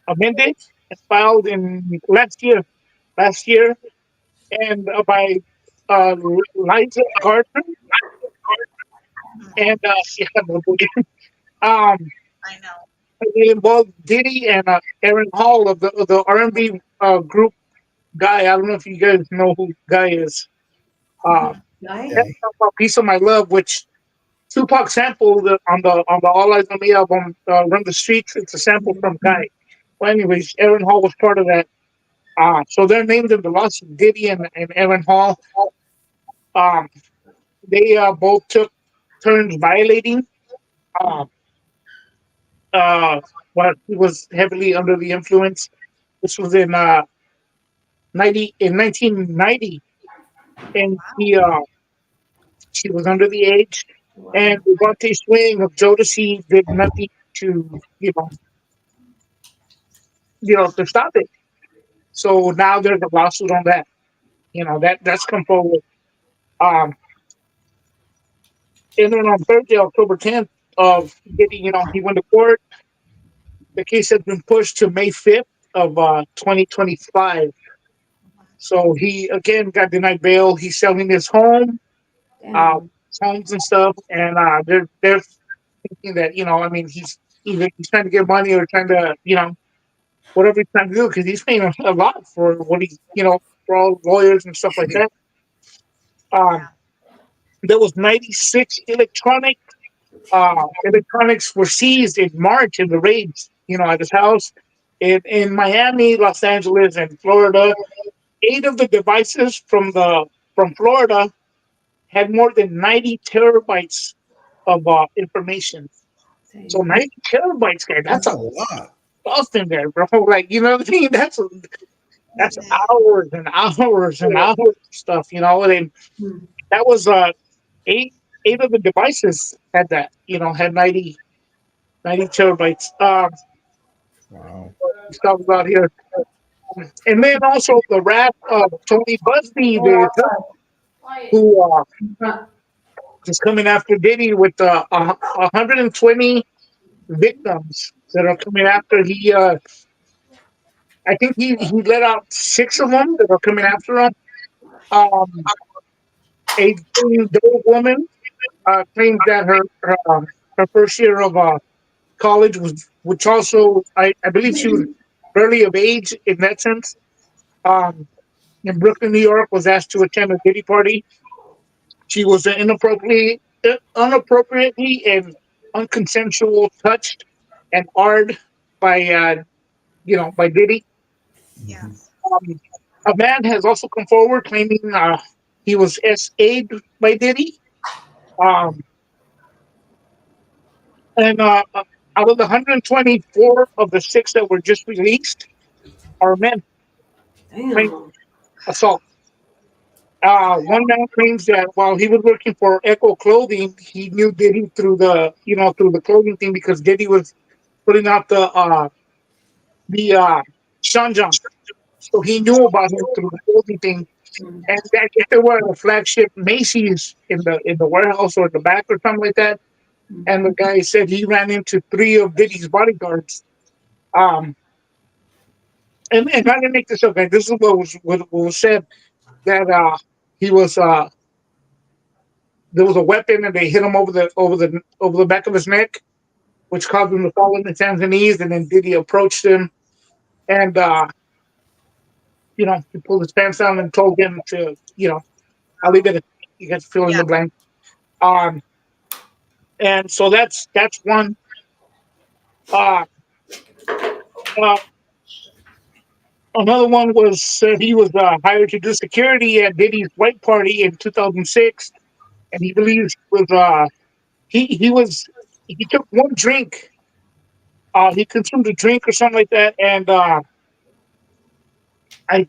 amended and filed in last year, and by Liza Gardner and yeah, um, I know. it involved Diddy and Aaron Hall of the R&B group Guy. I don't know if you guys know who Guy is. Uh, Mhm. Guy? Okay. Piece of My Love, which Tupac sampled on the All Eyes on Me album, Run the Streets. It's a sample from Guy. Well, anyways, Aaron Hall was part of that. So they're named in the lawsuit, Diddy and Aaron Hall. Um, they both took turns violating um, what he was heavily under the influence. This was in 1990, and he Wow. She was under the age, and Wow. Devontae Swing of Jodeci did nothing to to stop it. So now there's a lawsuit on that. That's come forward. Um, and then on Thursday, October 10th, he went to court. The case has been pushed to May 5th of 2025. So he again got denied bail. He's selling his home, uh, Damn. homes and stuff, and they're thinking that I mean, he's trying to get money or trying to whatever he's trying to do because he's paying a lot for what for all lawyers and stuff like that. Um, Yeah. there was 96 electronics were seized in March in the raids, at his house in Miami, Los Angeles, and Florida. 8 of the devices from Florida had more than 90 terabytes of information. So Damn. 90 terabytes, guy, that's That's a a lot. stuff in there, bro. Like, you know what I mean? That's Yeah. hours and hours and hours of stuff, and Hmm. that was eight eight of the devices had that, had 90 terabytes. Wow. Stuff about here. And then also the rap of Tony Busby, who is coming after Diddy with 120 victims that are coming after. I think he let out 6 of them that are coming after him. Um, a Doe woman claims that her first year of college was, which also I believe she was barely of age in that sense. Um, in Brooklyn, New York, was asked to attend a Diddy party. She was inappropriately and unconsensual touched and ard by Diddy. Yeah. Mhm. Um, a man has also come forward claiming he was SA'd by Diddy. Um, and out of the 124 of the 6 that were just released are men claiming Damn. assault. One man claims that while he was working for Echo Clothing, he knew Diddy through the clothing thing because Diddy was putting out the Sean John. So he knew about him through the clothing thing. Hmm. And I guess they were at a flagship Macy's in the warehouse or the back or something like that. And the guy said he ran into 3 of Diddy's bodyguards. Um, and I didn't make this up, guys. This is what was said that he was there was a weapon and they hit him over the back of his neck, which caused him to fall on his hands and knees. And then Diddy approached him and he pulled his pants down and told him to I'll leave it at you guys fill in Yeah. the blank. Yeah. Um, and so that's one. Uh, uh, Another one was he was hired to do security at Diddy's white party in 2006, and he believes was he took one drink. He consumed a drink or something like that, and I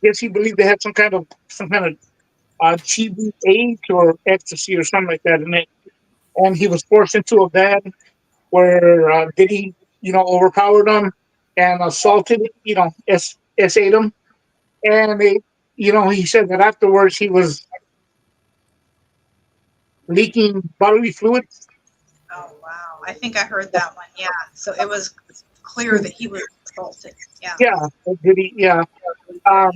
guess he believed they had some kind of GBH or ecstasy or something like that in it, and he was forced into a van where Diddy, overpowered him and assaulted, S8 him, and he said that afterwards he was leaking bodily fluids. Oh wow. I think I heard that one. Yeah. So it was clear that he was assaulted. Yeah. Yeah, Diddy. Yeah. Um,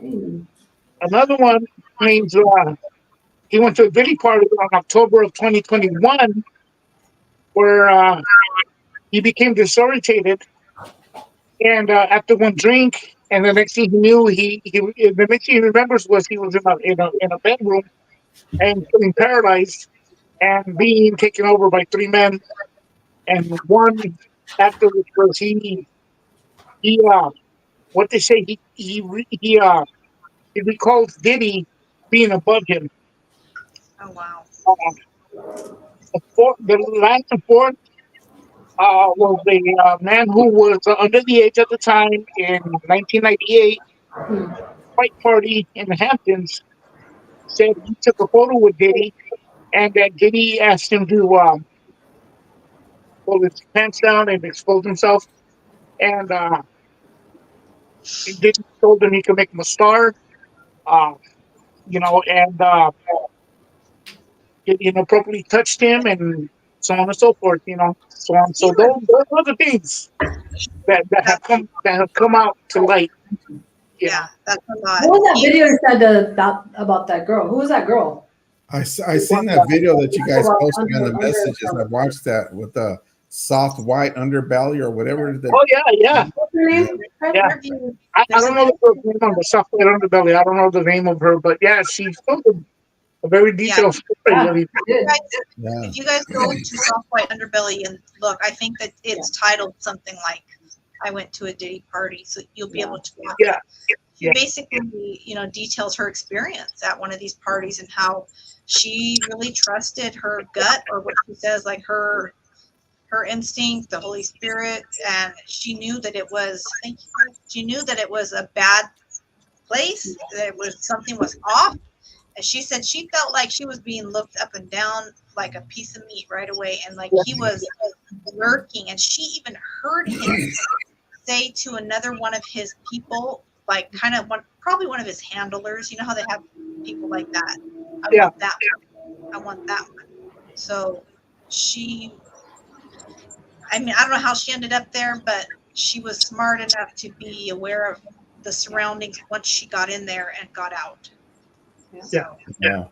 Damn. Another one claims he went to a Diddy party on October of 2021 where he became disorientated, and after one drink, and the next thing he knew, the next thing he remembers was he was in a bedroom and feeling paralyzed and being taken over by 3 men, and one afterwards was he what they say he recalls Diddy being above him. Oh wow. The last and fourth was a man who was under the age at the time in 1998, Hmm. white party in the Hamptons. Said he took a photo with Diddy and that Diddy asked him to pull his pants down and expose himself, and Diddy told him he could make him a star, uh, and it inappropriately touched him, and so on and so forth, so on. He So was those are the things that have that come out to light, you know. yeah, that's a lot. What was that He video you said about that girl? Who was that girl? I seen that video that you guys About posted on the messages. I under. watched that with the soft white underbelly or whatever. Oh yeah, yeah, What's her name? yeah. interviewed I there's don't an know the girl's name on the software underbelly. I don't know the name of her, but yeah, she told a very yeah, detailed story. Yeah, Really. I did. guys, Yeah. if you guys go to Soft White Underbelly and look, I think that it's titled something like I went to a Diddy party, so you'll be able to watch Yeah, it. She yeah. basically, details her experience at one of these parties and how she really trusted her gut or what she says, like her instinct, the Holy Spirit, and she knew that it was thank you, she knew that it was a bad place, that it was something was off. And she said she felt like she was being looked up and down like a piece of meat right away, and like he was lurking. And she even heard him say to another one of his people, like kind of probably one of his handlers. You know how they have people like that. I Yeah. want that one. I want that one. So she, I mean, I don't know how she ended up there, but she was smart enough to be aware of the surroundings once she got in there and got out. Yeah. So, Yeah.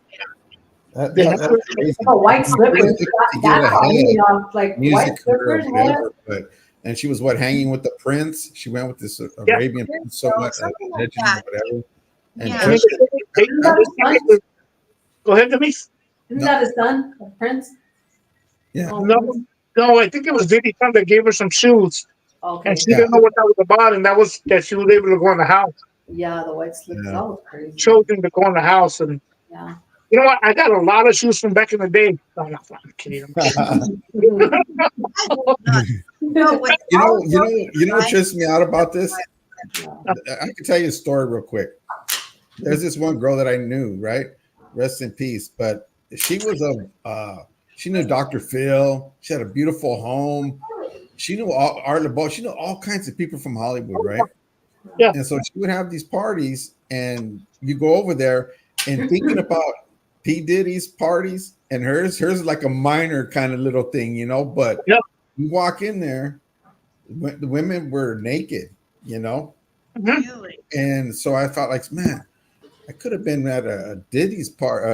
They have That's crazy. Oh, white slippers. To get That's ahead all, like white music career slippers. or What? whatever. But and she was hanging with the prince. She went with this Yeah. Arabian prince, so much something like allegedly that. or whatever. And Yeah. I mean, touched her. Isn't that his son? go ahead, Denise. Isn't No. that his son, the Prince? Yeah. Oh, No, no, I think it was Diddy son that gave her some shoes, and okay. she Yeah. didn't know what that was about, and that was that she was able to go in the house. Yeah, the white slippers. Yeah. That was crazy. Chose him to go in the house, and Yeah. you know what? I got a lot of shoes from back in the day. No, I'm kidding. I'm kidding. I hope not. No, with You all know, you know, you know what I- trips me out about this? Yeah. I can tell you a story real quick. There's this one girl that I knew, right? Rest in peace. But she was she knew Dr. Phil. She had a beautiful home. She knew all Art LeBeau. She knew all kinds of people from Hollywood, right? Yeah. And so she would have these parties, and you go over there and thinking about P. Diddy's parties and hers is like a minor kind of little thing, but Yeah. you walk in there, the women were naked, Mhm. really. and so I felt like, man, I could have been at a Diddy's part,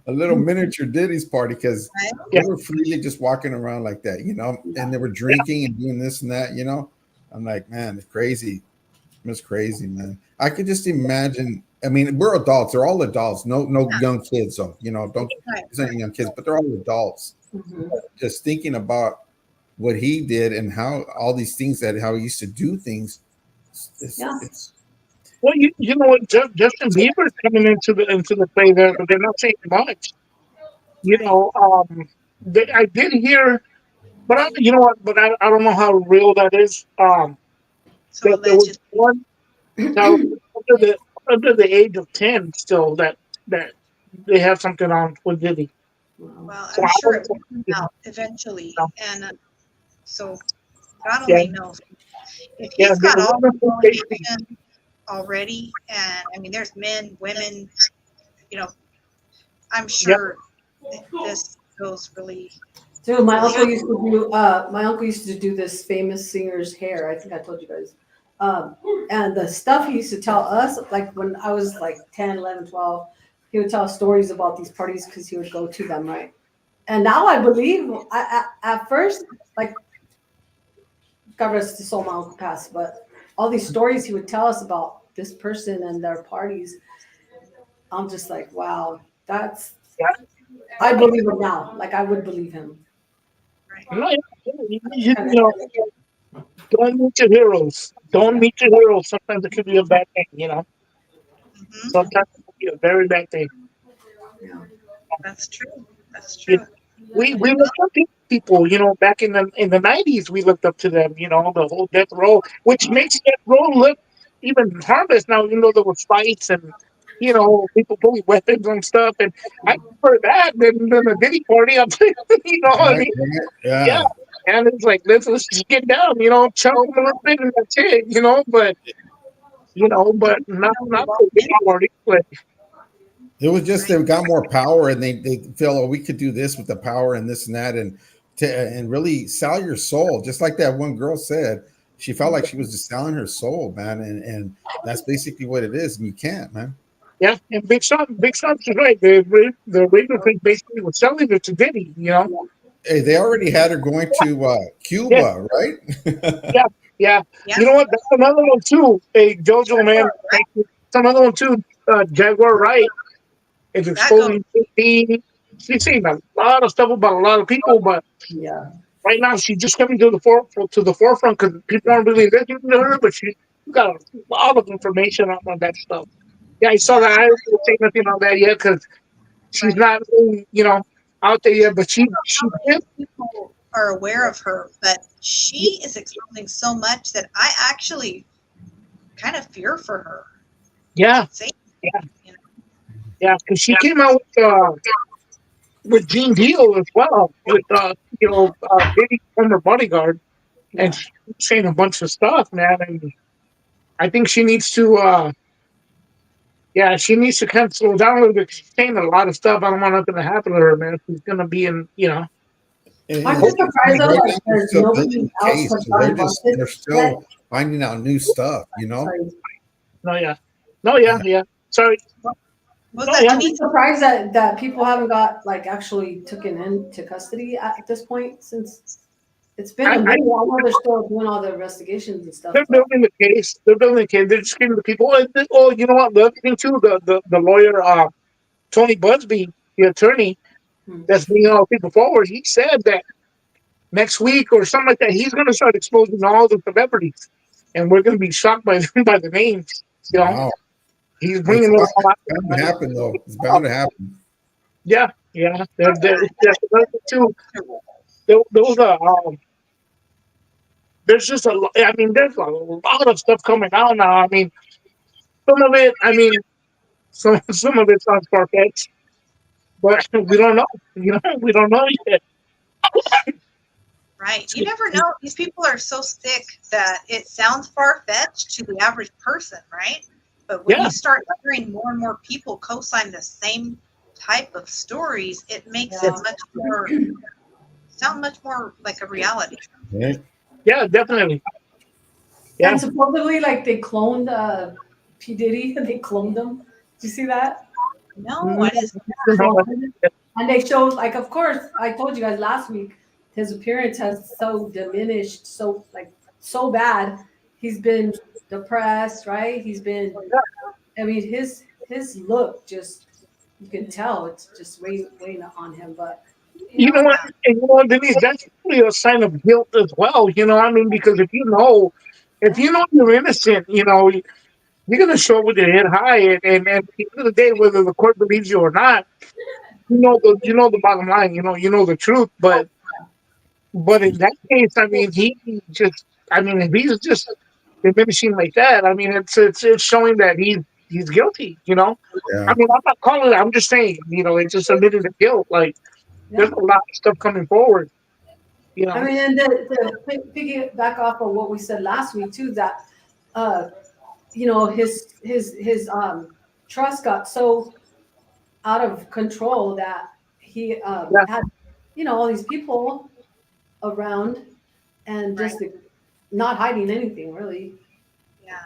a little miniature Diddy's party, because Right? they Yeah. were freely just walking around like that, and they were drinking and doing this and that. I'm like, man, it's crazy. It's crazy, man. I could just imagine. I mean, we're adults. They're all adults. No young kids. So don't. Right. There's not young kids, but they're all adults. Mhm. Just thinking about what he did and how all these things how he used to do things. Yeah. It's Well, you know what? Justin Bieber's coming into the play there, but they're not saying much. You Right. know, I did hear, but you know what? But I don't know how real that is. So That there was alleged. one child under the age of 10 still that they have something on with Diddy. Wow. Well, So I'm I sure don't it will come you out eventually. know, And so God yeah, only knows. If yeah. he's There's got a all lot the of safety. information already, and I mean, there's men, women, I'm Yep. sure this goes really. Dude, my uncle used to do this famous singer's hair. I think I told you guys. And the stuff he used to tell us, like when I was like 10, 11, 12, he would tell stories about these parties because he would go to them, right? And now I believe, at first, like, God rest his soul, my uncle passed, but all these stories he would tell us about this person and their parties, I'm just like, wow, Yeah. I believe him now. Like, I would believe him. Right. You know, you Kind know, of. don't meet your heroes. Don't meet your heroes. Sometimes it could be a bad thing. Hmm. Sometimes it could be a very bad thing. Yeah. That's true. That's You true. we looked up to people, back in the 90s. We looked up to them, the whole death row, which makes death row look even harmless now. There was fights and people pulling weapons and stuff. And I prefer that than a Diddy party. I Right, mean, right. yeah. Yeah. And it's like let's just get down, chunk them a little bit and that's it. But You not know, not we've all the Diddy been there, party. But It was just right? they got more power, and they feel, oh, we could do this with the power and this and that, and really sell your soul, just like that one girl said. She felt like she was just selling her soul, man, and that's basically what it is. And you can't, man. yeah, and Big Sean's right. The radio thing basically was selling it to Diddy. Hey, they already had her going to Yeah, Cuba, right? yeah, yeah. Yeah, You know what? That's another one too. Hey, Jojo, man, Jaguar, right? thank you. That's another one too. Jaguar Wright is That goes exposing 15. She's saying a lot of stuff about a lot of people, but Yeah. right now she's just coming to the forefront because people aren't really listening to her. But she got a lot of information on that stuff. Yeah, I saw yeah, that. I didn't say nothing on that yet because she's right. not really, out there yet. But I don't know she how many did. people are aware of her, but she is exposing so much that I actually kind of fear for her. Yeah, Say, yeah, you know, yeah. Because she came out with Gene Deal as well, with Diddy's former bodyguard, and Yeah. she's saying a bunch of stuff, man. And I think she needs to, yeah, she needs to kind of slow down a little bit. She's saying a lot of stuff. I don't want nothing to happen to her, man. She's gonna be in. Aren't And you Hope, surprised though? right Like now they're there's still building nobody the else case, so they're confirmed just busted they're yet? still finding out new stuff, you know. Sorry. no, yeah, no, yeah, Yeah. yeah. Sorry, what was no, that, yeah. Aren't you Denise? surprised that people haven't got like actually taken into custody at this point since it's been a I minute? I know they're still doing all the investigations and stuff, They're but building the case. They're building the case. They're just giving the people. Oh, you know what? The other thing too. The lawyer, Tony Budsby, the attorney hmm. that's bringing all the people forward. He said that next week or something like that, he's going to start exposing all the celebrities, and we're going to be shocked by by the names. You know, Wow. he's It's bringing them all out. bound to happen, though. It's bound to happen. Yeah, yeah. There's another thing too. Terrible. There was there's just a. I mean, there's a lot of stuff coming out now. I mean, some of it. I mean, some of it sounds far fetched, but we don't know. We don't know yet. Right. You never know. These people are so sick that it sounds far fetched to the average person, right? But when Yeah, you start hearing more and more people co sign the same type of stories, it makes Yeah. it sound much more like a reality. Right? yeah, definitely. Yeah, And supposedly like they cloned P Diddy, they cloned him. Did you see that? No, Mm, I just, So, and they showed like, of course, I told you guys last week his appearance has so diminished, so like so bad. He's been depressed, right? He's been. I mean, his look just you can tell it's just weighing on him. But you you know know, what? yeah, And you know what, Denise? That's really a sign of guilt as well. I mean, because if yeah, you know you're innocent, you're gonna show up with your head high, and at the end of the day, whether the court believes you or not, you know the bottom line. You know the truth. But in that case, I mean, I mean, if he's just diminishing like that, I mean, it's showing that he's guilty. I Yeah. mean, I'm not calling it. I'm just saying, it's just admitting the guilt. Like, there's yeah. a lot of stuff coming forward. You I know, mean, and to piggy back off of what we said last week too, that uh, his trust got so out of control that he yeah. had all these people around and right. just not hiding anything really. Yeah.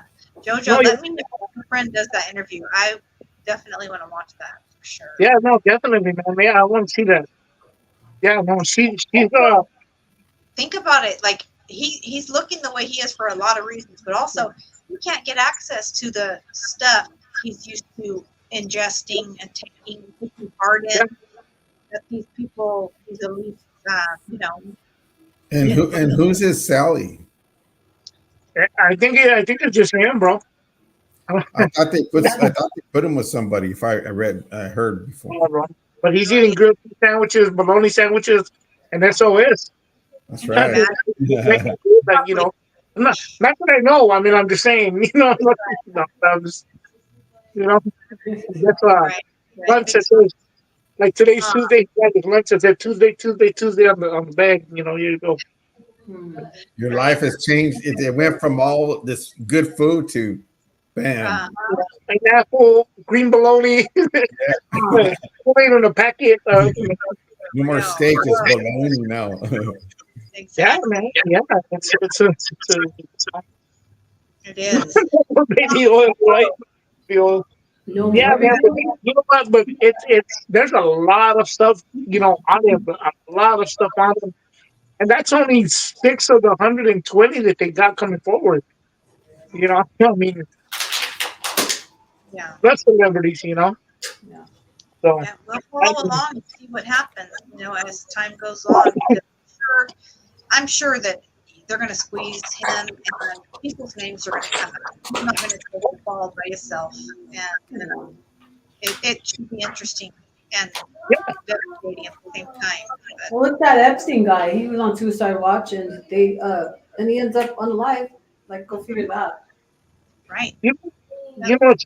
No, Jojo, let me know if your friend does that interview. I definitely want to watch that for sure. yeah, no, definitely, man. Yeah, I want to see that. Yeah, no, she's Think about it. Like he's looking the way he is for a lot of reasons, but also you can't get access to the stuff he's used to ingesting and taking part in yeah, that these people, these elites, And who's his Sally? I think it's just him, bro. I thought they put him with somebody. If I heard before. Yeah, bro. But he's eating grilled cheese sandwiches, bologna sandwiches, and SOS. That's can you right. imagine? Making food that, Probably, not that I know. I mean, I'm just saying, no, I'm just, You know, that's Right. Right. lunch. It says, like today's Uh, Tuesday. Like lunch. It said Tuesday on the bag. You know, here you go. Hmm. Your life has changed. It went from all this good food to bam. uh, Pineapple, green bologna, Oh, put in a packet. No more no. steak, just bologna now. Yeah, Exactly. man. Yeah, it's a It is. baby oil, right? The oil. no Yeah, more. man. But you know what? But it's there's a lot of stuff, on there. A lot of stuff on them, and that's only 6 of the 120 that they got coming forward. I mean, Yeah. plus celebrities. Yeah. So Yeah. We'll I follow mean, along and see what happens, as time goes on, because I'm sure that they're going to squeeze him and people's names are going to come out. He's not going to take the fall by himself. And it should be interesting and yeah, devastating at the same time. But, Well, look that Epstein guy. He was on Suicide Watch, and and he ends up unalive. Like, go figure that. right. you, Yep. as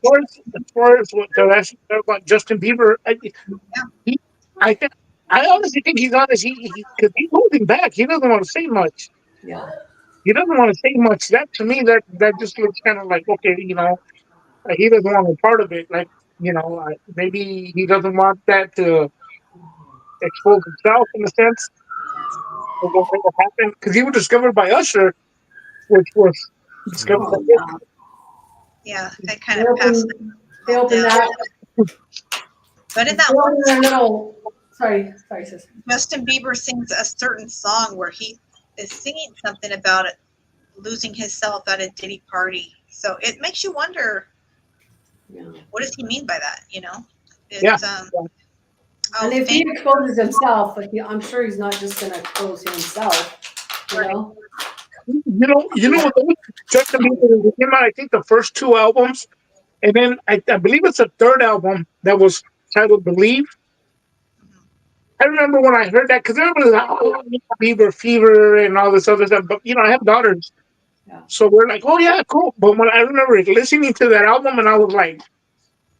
far as what they're asking about Justin Bieber, Yeah. he, I think I honestly think he's honest. Because he's holding back. He doesn't want to say much. Yeah. He doesn't want to say much. That to me, that just looks kind of like, okay, he doesn't want a part of it. Like, maybe he doesn't want that to expose himself in a sense. Or what will happen? Because he was discovered by Usher, which was discovered by Oh, him. yeah. Yeah. I kind They of passed open. it They all open down. that. But in They that one open their little. Sorry, sis. Justin Bieber sings a certain song where he is singing something about it, losing himself at a Diddy party. So it makes you wonder, Yeah. what does he mean by that? Yeah. It's And if fame, he exposes himself, like, I'm sure he's not just gonna expose himself. You right? know. You know what? Justin Bieber came out. I think the first two albums, and then I believe it's a third album that was titled "Believe." Mhm. I remember when I heard that because everybody was like, "Oh, Bieber fever" and all this other stuff. But I have daughters, Yeah. so we're like, "Oh yeah, cool." But when I remember listening to that album, and I was like,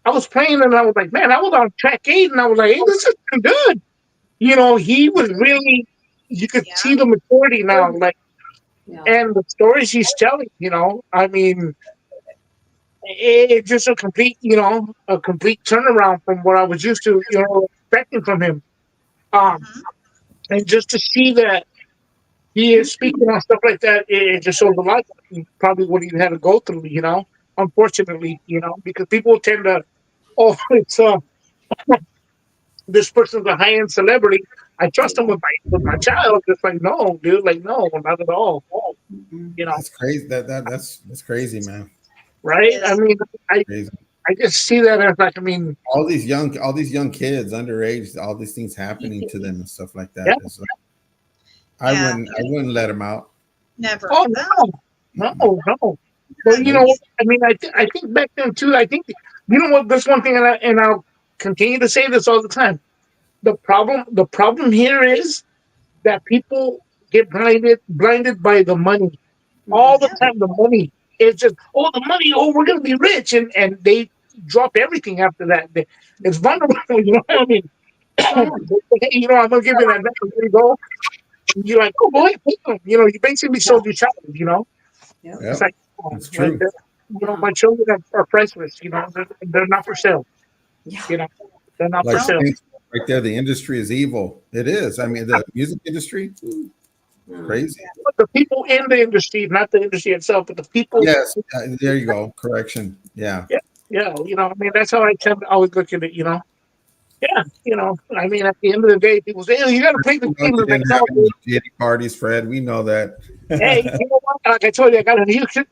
I was playing, and I was like, "Man, I was on track 8, and I was like, hey, this is pretty good." He was really. You could Yeah. see the maturity now, like, Yeah. and the stories he's telling. I mean, it's just a complete turnaround from what I was used to, expecting from him. Um, Hmm. and just to see that he is speaking on stuff like that, it just shows a lot. Probably what he had to go through, unfortunately, because people tend to, oh, it's this person's a high end celebrity. I trust him with my child. It's like, no, dude, like, no, not at all. Mhm. You know, That's crazy. That's crazy, man. It right? I is. mean, I Crazy. I just see that as like, I mean, All these young kids, underage, all these things happening to them and stuff like yeah. that. It's like, Yeah. I wouldn't let them out. Never. Oh Well, no, Mm-mm. no. But Nope. I mean, I think back then too. I think what. That's one thing, and I'll continue to say this all the time. The problem here is that people get blinded by the money all the yeah. time. The money is just, oh, the money. Oh, we're gonna be rich, and they drop everything after that. It's vulnerable. You know what I mean? Oh, Hey, I'm gonna give you that. There you go. And you're like, oh, go ahead, take them. You basically yeah. sold your child. Yeah. It's Yep. like, oh, It's like, true. Yeah. my children are priceless. They're not for sale. Yeah. You know, they're not for Like No. sale. right there, the industry is evil. It is. I mean, the music industry, ooh, Yeah. crazy. But the people in the industry, not the industry itself, but the people. Yes, there you go. Correction. Yeah. Yeah, yeah. I mean, that's how I tend to always look at it. Yeah. I mean, at the end of the day, people say, "Oh, you got to play the We know game." you I'm like, didn't have no, any dude. shitty parties, Fred. We know that. Hey, you know what? Like I told you, I got a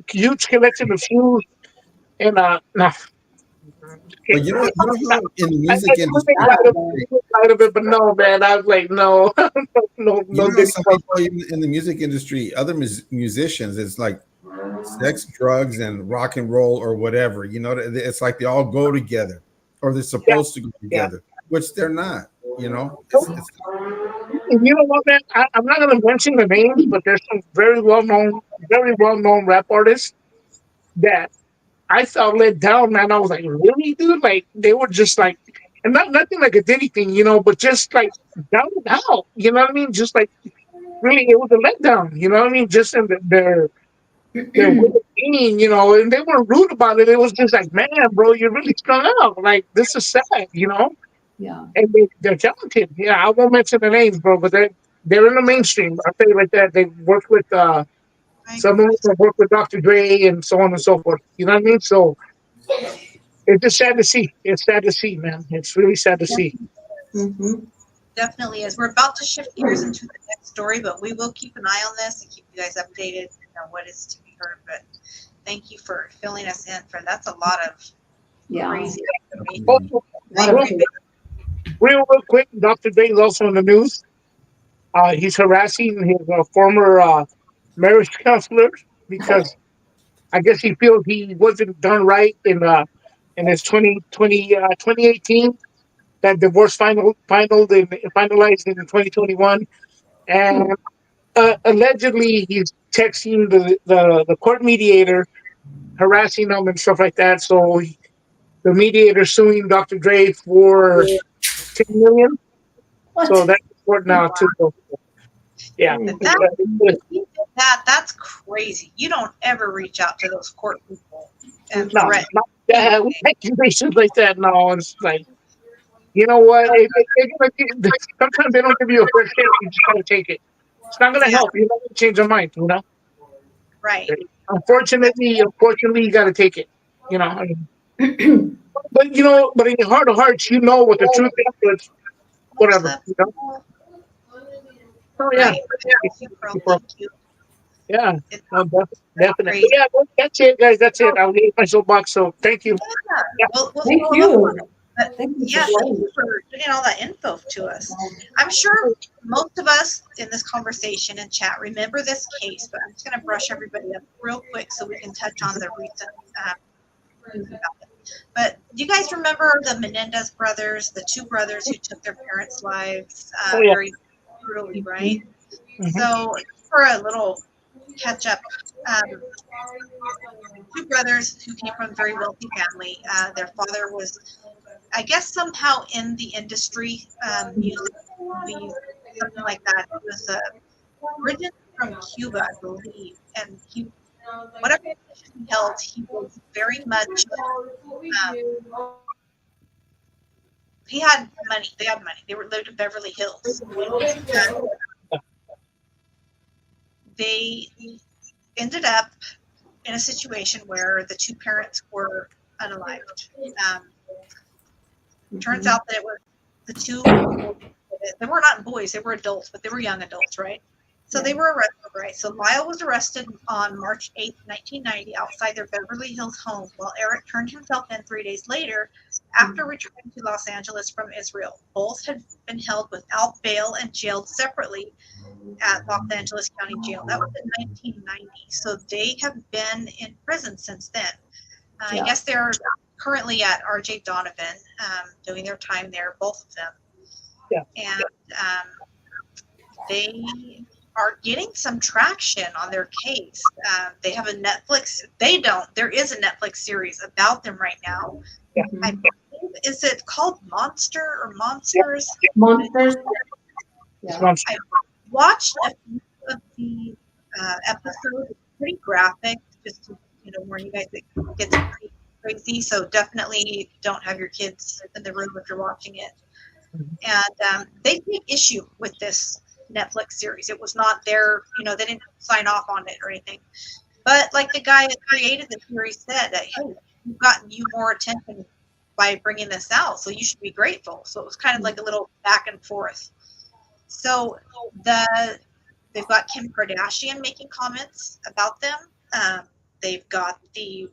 huge collection of shoes, and no, But you know how in the music I would make industry, light of, That's light of it, but no, man. I was like, no, no, you no, know how Diddy. some people in the music industry, other musicians, it's like sex, drugs, and rock and roll or whatever. It's like they all go together, or they're Yeah, supposed to go yeah. together, which they're not. So, It's and you know what, man? I'm not going to mention the names, but there's some very well known rap artists that I felt let down, man. I was like, really, dude? Like they were just like, and nothing like a Diddy thing, but just like down and out. You know what I mean? Just like really, it was a letdown. You know what I mean? Just in their way of being, and they weren't rude about it. It was just like, man, bro, you're really strung out. Like this is sad. Yeah. And they're talented. Yeah, I won't mention the names, bro, but they're in the mainstream. I'll tell you like that. They worked with I some of them have worked with Dr. Dre and so on and so forth. You know what I mean? So it's just sad to see. It's sad to see, man. It's really sad to see. Mm-hmm. definitely is. We're about to shift gears into the next story, but we will keep an eye on this and keep you guys updated on what is to be heard. But thank you for filling us in. For that's a lot of Yeah. crazy information. Also, I What agree. real quick, Dr. Dre is also in the news. He's harassing his former marriage counselor because I guess he feels he wasn't done right in his 2018 that divorce finalized in 2021, and allegedly he's texting the court mediator, harassing them and stuff like that. So the mediator suing Dr. Dre for 10 million. So What? that's court now too. So, yeah, But it's, that, it's, if you did that's crazy. You don't ever reach out to those court people and no, threaten. not that accusations like that. No, it's like, you know what? Sometimes they don't give you a fair shake. You just gotta take it. It's not gonna Yeah, help. You're not gonna change your mind. right. Unfortunately, you got to take it. I mean, but in your heart of hearts, you know what the truth is. But it's Most whatever. of Oh yeah, right. April, People- thank you. yeah. It's No, definitely. crazy. But yeah, well, that's it, guys. That's it. I'll leave my soapbox. So thank you. Yeah, Yeah. we'll Thank follow up on you. it. But Thank you for yeah, thank sharing. you for getting all that info to us. I'm sure most of us in this conversation and chat remember this case, but I'm just going to brush everybody up real quick so we can touch on the recent news about it. But do you guys remember the Menendez brothers, the two brothers who took their parents' lives Oh yeah. very brutally, right? Mhm. So for a little catch up, um, two brothers who came from a very wealthy family. Their father was, I guess, somehow in the industry, music, movies, something like that. He was originally from Cuba, I believe, and whatever position he held, he was very much. Um, he had money. They had money. They lived in Beverly Hills. They ended up in a situation where the two parents were unalived. Turns out that it was the two. They were not boys; they were adults, but they were young adults, right? So they were arrested, right? So Lyle was arrested on March 8th, 1990, outside their Beverly Hills home, while Eric turned himself in 3 days later after returning to Los Angeles from Israel. Both had been held without bail and jailed separately at Los Angeles County Jail. That was in 1990. So they have been in prison since then. I guess they're currently at RJ Donovan, doing their time there, both of them. Yeah. And they are getting some traction on their case. They have a Netflix. They don't. There is a Netflix series about them right now. Yeah. I believe, is it called Monster or Monsters? Monsters. It's Yeah. months. I watched a few of the episodes. It's pretty graphic, just to warn you guys, it gets pretty crazy. So definitely don't have your kids in the room if you're watching it. And they take issue with this Netflix series. It was not their, they didn't sign off on it or anything. But like the guy that created the series said, that, hey, we've gotten you more attention by bringing this out, so you should be grateful. So it was kind of like a little back and forth. So they've got Kim Kardashian making comments about them. They've got the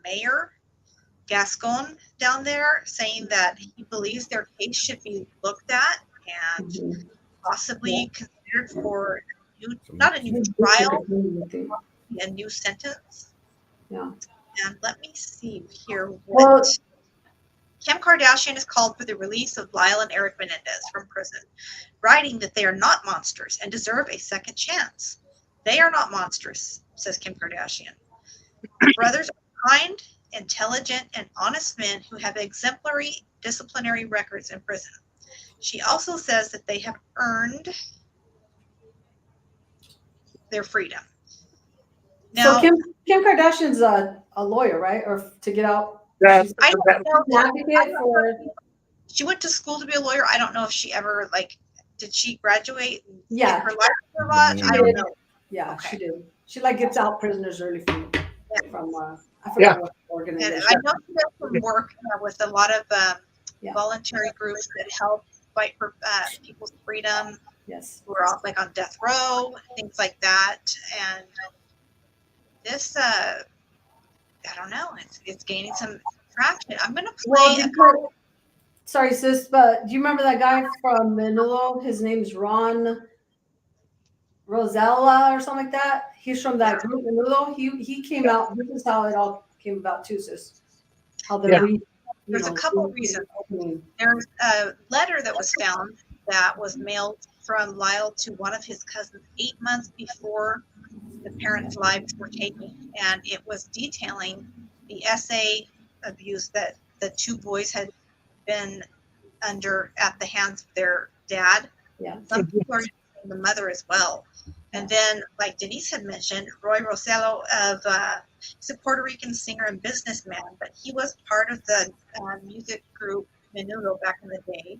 mayor Gascon down there saying that he believes their case should be looked at and possibly considered for not a new trial, a new sentence. Yeah. And let me see here Well, what Kim Kardashian has called for the release of Lyle and Eric Menendez from prison, writing that they are not monsters and deserve a second chance. They are not monstrous, says Kim Kardashian. The brothers are kind intelligent, and honest men who have exemplary disciplinary records in prison. She also says that they have earned their freedom. Now, so Kim Kardashian's a lawyer, right? Or to get out? Yeah, She's I don't know. an advocate for. She went to school to be a lawyer. I don't know if she ever did she graduate? And Yeah. get her license or what? She I don't did. know. Yeah, Okay. she did. She gets out prisoners early from I forgot Yeah. what And organization. I know she does some work with a lot of Yeah. voluntary groups that help fight for people's freedom Yes. who are on death row, things like that. And this, I don't know, it's gaining some traction. I'm gonna play. Sorry, sis, but do you remember that guy from Menudo? His name's Ron Rosella or something like that. He's from that group Menudo. He came out. This is how it all came about too, sis. How There's a couple of reasons. There's a letter that was found that was mailed from Lyle to one of his cousins 8 months before the parents' lives were taken, and it was detailing the SA abuse that the two boys had been under at the hands of their dad. Yeah. Some people are using the mother as well. And then, like Denise had mentioned, Roy Rosello he's a Puerto Rican singer and businessman, but he was part of the music group Menudo back in the day.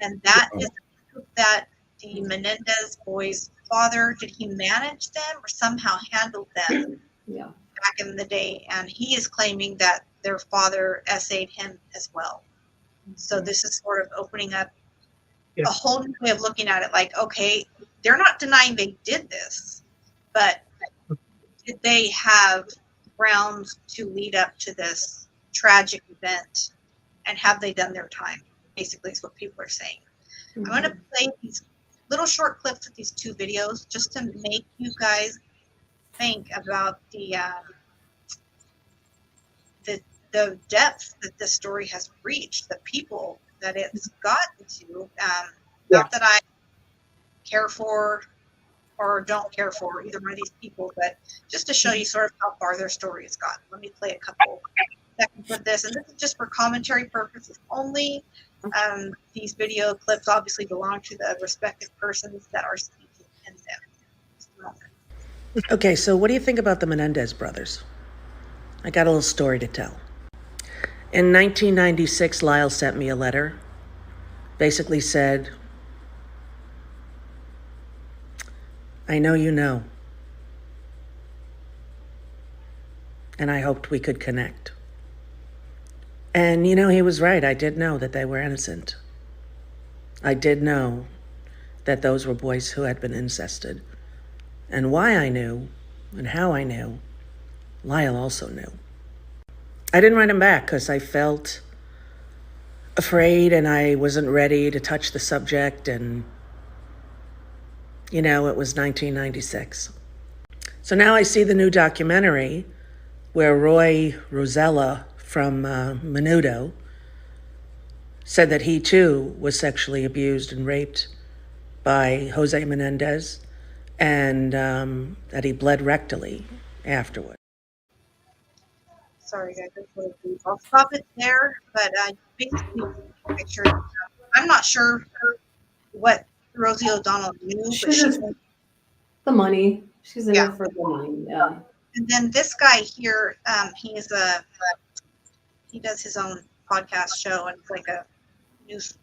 And that is the group that the Menendez boys' father, did he manage them or somehow handled them back in the day? And he is claiming that their father SA'd him as well. So this is sort of opening up a whole new way of looking at it. Like, okay, they're not denying they did this, but did they have grounds to lead up to this tragic event? And have they done their time? Basically, is what people are saying. I'm going to play these little short clips of these two videos just to make you guys think about the depth that this story has reached, the people that it's gotten to. Not that I care for or don't care for either one of these people, but just to show you sort of how far their story has gotten. Let me play a couple seconds of this, and this is just for commentary purposes only. These video clips obviously belong to the respective persons that are speaking in them. Just a moment. Okay, so what do you think about the Menendez brothers? I got a little story to tell. In 1996, Lyle sent me a letter. Basically said, I know you know. And I hoped we could connect. And he was right. I did know that they were innocent. I did know that those were boys who had been incested. And why I knew and how I knew, Lyle also knew. I didn't write him back because I felt afraid and I wasn't ready to touch the subject. And, it was 1996. So now I see the new documentary where Roy Rosella from Menudo said that he too was sexually abused and raped by Jose Menendez, and that he bled rectally afterward. Sorry, guys, that's really brief. I'll stop it there, but basically, make sure. I'm not sure what Rosie O'Donnell knew, but she's the money. She's in it for the money. Yeah. And then this guy here, he does his own podcast show, and it's like a news,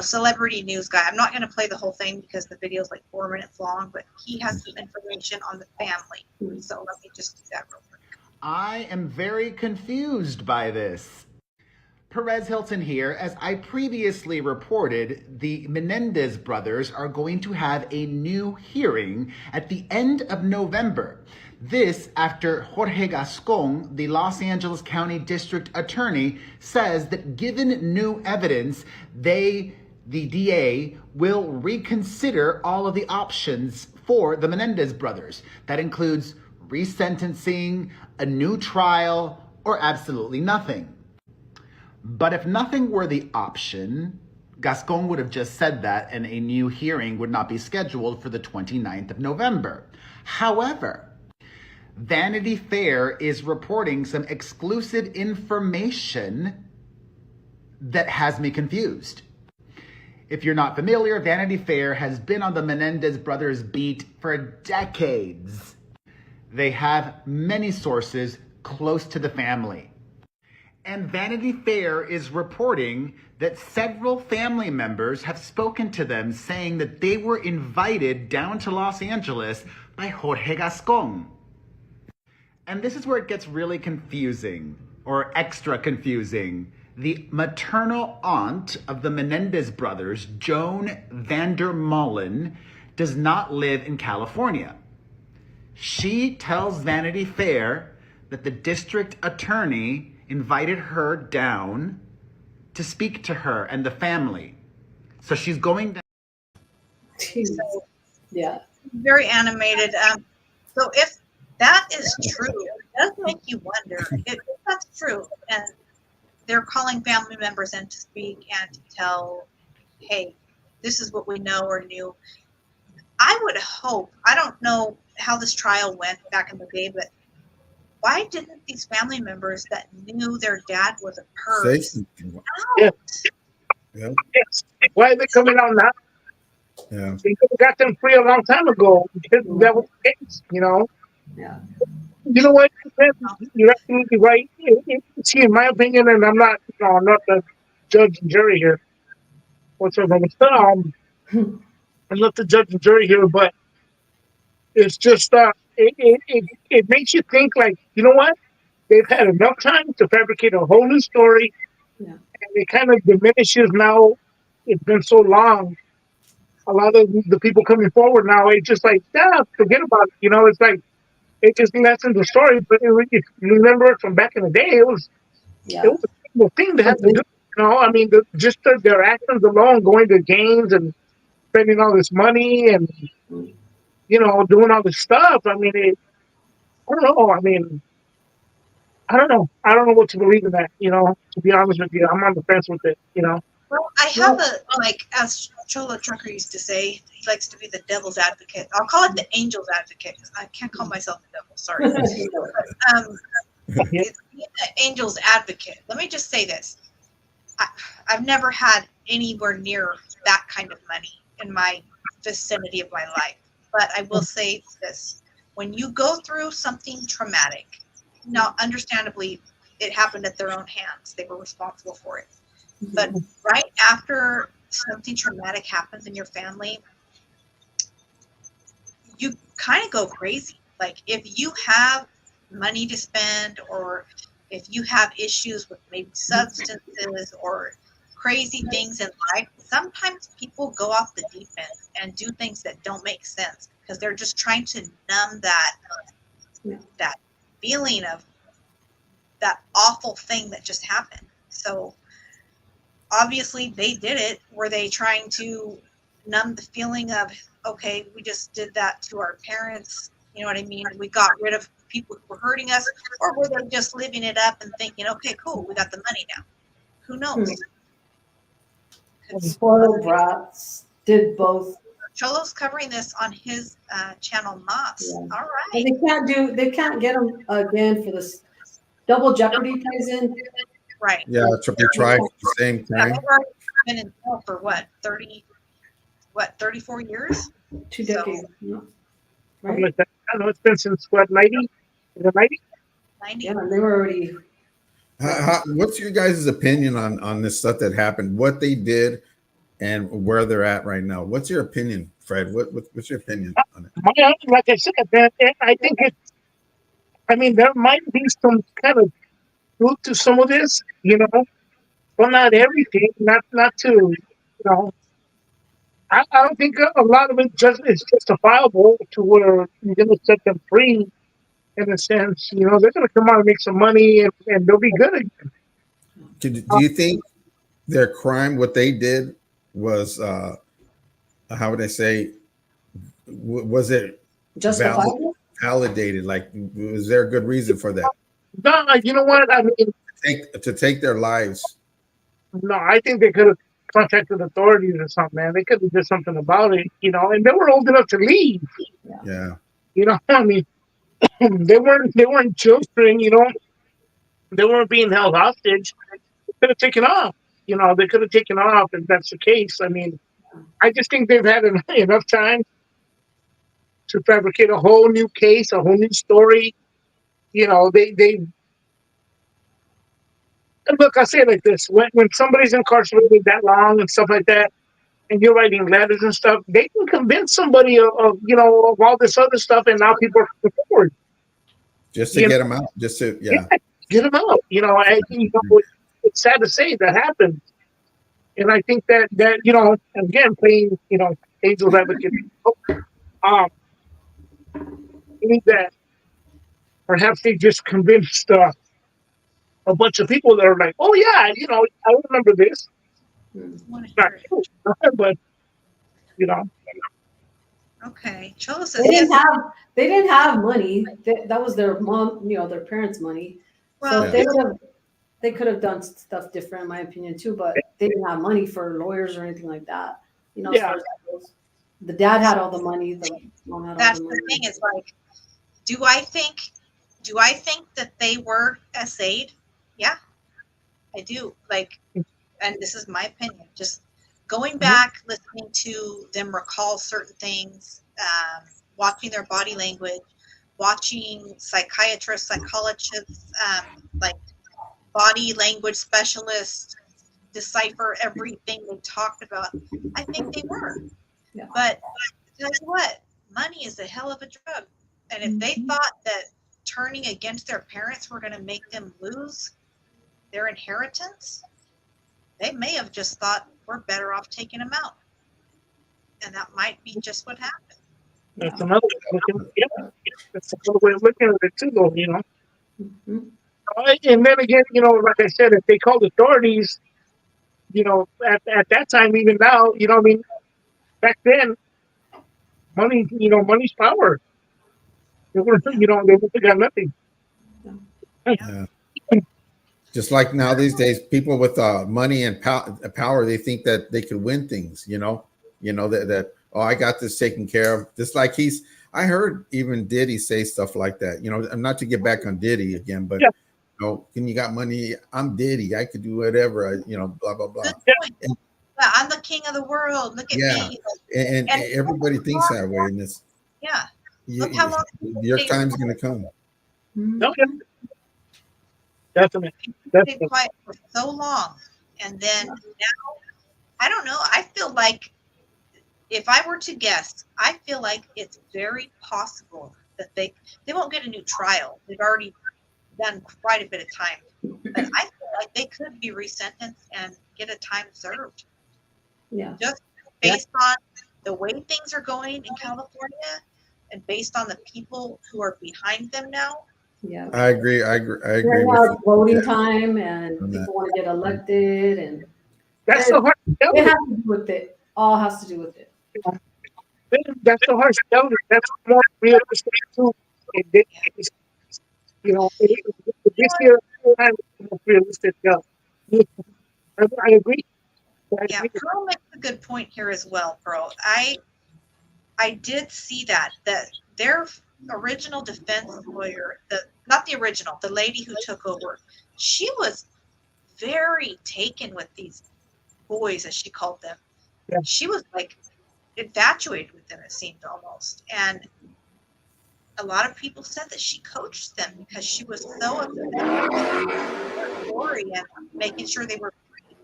celebrity news guy. I'm not going to play the whole thing because the video is like 4 minutes long, but he has some information on the family. So let me just do that real quick. I am very confused by this. Perez Hilton here. As I previously reported, the Menendez brothers are going to have a new hearing at the end of November. This after Jorge Gascon, the Los Angeles County District Attorney, says that given new evidence, the DA, will reconsider all of the options for the Menendez brothers. That includes resentencing, a new trial, or absolutely nothing. But if nothing were the option, Gascon would have just said that and a new hearing would not be scheduled for the 29th of November. However, Vanity Fair is reporting some exclusive information that has me confused. If you're not familiar, Vanity Fair has been on the Menendez brothers beat for decades. They have many sources close to the family. And Vanity Fair is reporting that several family members have spoken to them saying that they were invited down to Los Angeles by Jorge Gascon. And this is where it gets really confusing, or extra confusing. The maternal aunt of the Menendez brothers, Joan Vandermolen, does not live in California. She tells Vanity Fair that the district attorney invited her down to speak to her and the family. So she's going down. Jeez. Yeah. Very animated. So if that is true, it does make you wonder if that's true. And they're calling family members in to speak and to tell, hey, this is what we know or knew. I would hope, I don't know how this trial went back in the day, but why didn't these family members that knew their dad was a perv Yeah. Yeah. Yes. Why are they coming out now? Yeah. They could have got them free a long time ago. That was the case, you know. Yeah. You know what? You're absolutely right. See, in my opinion, and I'm not, I'm not the judge and jury here whatsoever. I'm not the judge and jury here, but it's just it makes you think like, you know what? They've had enough time to fabricate a whole new story, Yeah. and it kind of diminishes now. It's been so long. A lot of the people coming forward now, it's just like, yeah, forget about it. You know, it's like it just lessens the story. But if you remember from back in the day, it was Yeah. a terrible thing to have to do. You know, I mean, just their actions alone, going to games and spending all this money and doing all this stuff. I mean, I don't know. I mean, I don't know. I don't know what to believe in that. To be honest with you, I'm on the fence with it. Well, I have as Cholo Trucker used to say, he likes to be the devil's advocate. I'll call it the angel's advocate because I can't call myself the devil. Sorry. It's being the angel's advocate. Let me just say this. I've never had anywhere near that kind of money in my vicinity of my life. But I will say this. When you go through something traumatic, now understandably, it happened at their own hands. They were responsible for it. But right after something traumatic happens in your family, you kind of go crazy. Like if you have money to spend, or if you have issues with maybe substances or crazy things in life, sometimes people go off the deep end and do things that don't make sense because they're just trying to numb that feeling of that awful thing that just happened. So obviously they did it. Were they trying to numb the feeling of, okay, we just did that to our parents, you know what I mean? We got rid of people who were hurting us, or were they just living it up and thinking, okay, cool, we got the money now? Who knows? Spoiled brats did both. Cholo's covering this on his channel, Moss. Yeah. All And right. they can't get them again for this double jeopardy ties in. Right. Yeah, they tried at the same Yeah, time. they've already been in jail for 34 years? 2 decades. Yeah. Something Right? like that. I don't know. It's been since what, 90? Is it 90? 90? Yeah, they were already. What's your guys' opinion on this stuff that happened, what they did, and where they're at right now? What's your opinion, Fred? What's your opinion on it? Like I said, man, I think there might be some kind of truth to some of this, but not everything. Not to, I don't think a lot of it just is justifiable to where you're going to set them free in a sense. They're going to come out and make some money and they'll be good again. Do you think their crime, what they did, was how would I say? Was it Justifiable? validated? Like, was there a good reason for that? No, you know what? I mean, To take their lives. no, I think they could have contacted authorities or something, man. They could have did something about it, and they were old enough to leave. Yeah. I mean, they weren't children, they weren't being held hostage. They could have taken off. They could have taken off if that's the case. I mean, I just think they've had enough time to fabricate a whole new case, a whole new story. They look. I say it like this: when somebody's incarcerated that long and stuff like that, and you're writing letters and stuff, they can convince somebody of all this other stuff, and now people are coming forward. Just to You get know, them out. Just to yeah. yeah, get them out. It's sad to say that happened, and I think that again, playing angel advocate. Um, I think that perhaps they just convinced a bunch of people that are like, oh yeah, I remember this. Hmm. I want to Not hear it. true, but you know, Okay. Cholo They says he has. didn't have they didn't have money. That was their mom, their parents' money. So Well, if they could have done stuff different, in my opinion, too. But they didn't have money for lawyers or anything like that. As yeah, far as that goes. The dad had all the money. The mom had all that's the the money. thing. Is like, do I think, do I think that they were SA'd? Yeah, I do. Like, and this is my opinion. Just going back, listening to them recall certain things, watching their body language, watching psychiatrists, psychologists, like body language specialists decipher everything they talked about. I think they were. Yeah. But tell you what, money is a hell of a drug. And if they thought that turning against their parents were going to make them lose their inheritance, they may have just thought we're better off taking them out. And that might be just what happened. that's another way of looking. Yeah, that's another way of looking at it too, though. Mhm. And then again, like I said, if they called authorities, at that time, even now, I mean, back then, money's power. They were, Yeah. they would have got nothing. Yeah. Yeah. Just like now these days, people with money and power, they think that they could win things. That oh, I got this taken care of. Just like I heard even Diddy say stuff like that. Not to get back on Diddy again, but Yeah, can you got money? I'm Diddy. I could do whatever. Blah blah blah. Good yeah, point. Yeah, I'm the king of the world. Look at Yeah, me. and And everybody thinks that way. And this, yeah, look how you, long your they time's gonna come. Mhm. okay, definitely, stayed definitely. quiet for so long. And then now, I don't know. I feel like if I were to guess, I feel like it's very possible that they won't get a new trial. They've already done quite a bit of time. But I feel like they could be resentenced and get a time served Yeah. just Yeah, based on the way things are going in California and based on the people who are behind them now. Yeah. I agree. I agree. I Right agree now with it's voting you. time Yeah, and on that. people want to get elected and that's the it, hard it reality. has to do with it. All has to do with it. That's the harsh reality. That's more realistic too. In this Yeah. case, this year, I'm more realistic. Yeah, I agree. I Yeah, agree. Pearl makes a good point here as well, Pearl. I did see that their original defense lawyer, the not the original, the lady who took over, she was very taken with these boys, as she called them. Yeah, She was like infatuated with them, it seemed almost. And a lot of people said that she coached them because she was so obsessed with their story and making sure they were free.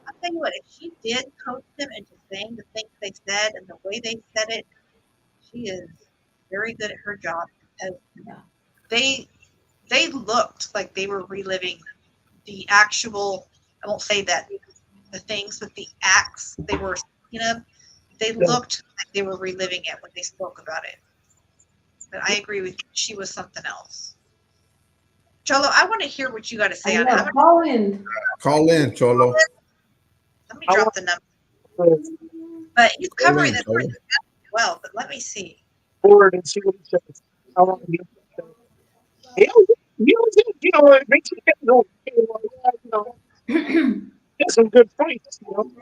I'll tell you what, if she did coach them into saying the things they said and the way they said it, she is very good at her job because Yeah. they they looked like they were reliving the actual, I won't say that the things, but the acts they were thinking of, they yeah. looked like they were reliving it when they spoke about it. But I agree with you. She was something else. Cholo, I want to hear what you got to I say on it. know. Colin. Call in, Cholo. Let me I drop want the number. to But he's Call covering in, this Cholo. well. But let me see. forward and see what he says. I want to hear what he says. It makes you think, okay, well, yeah, get some good points. Hold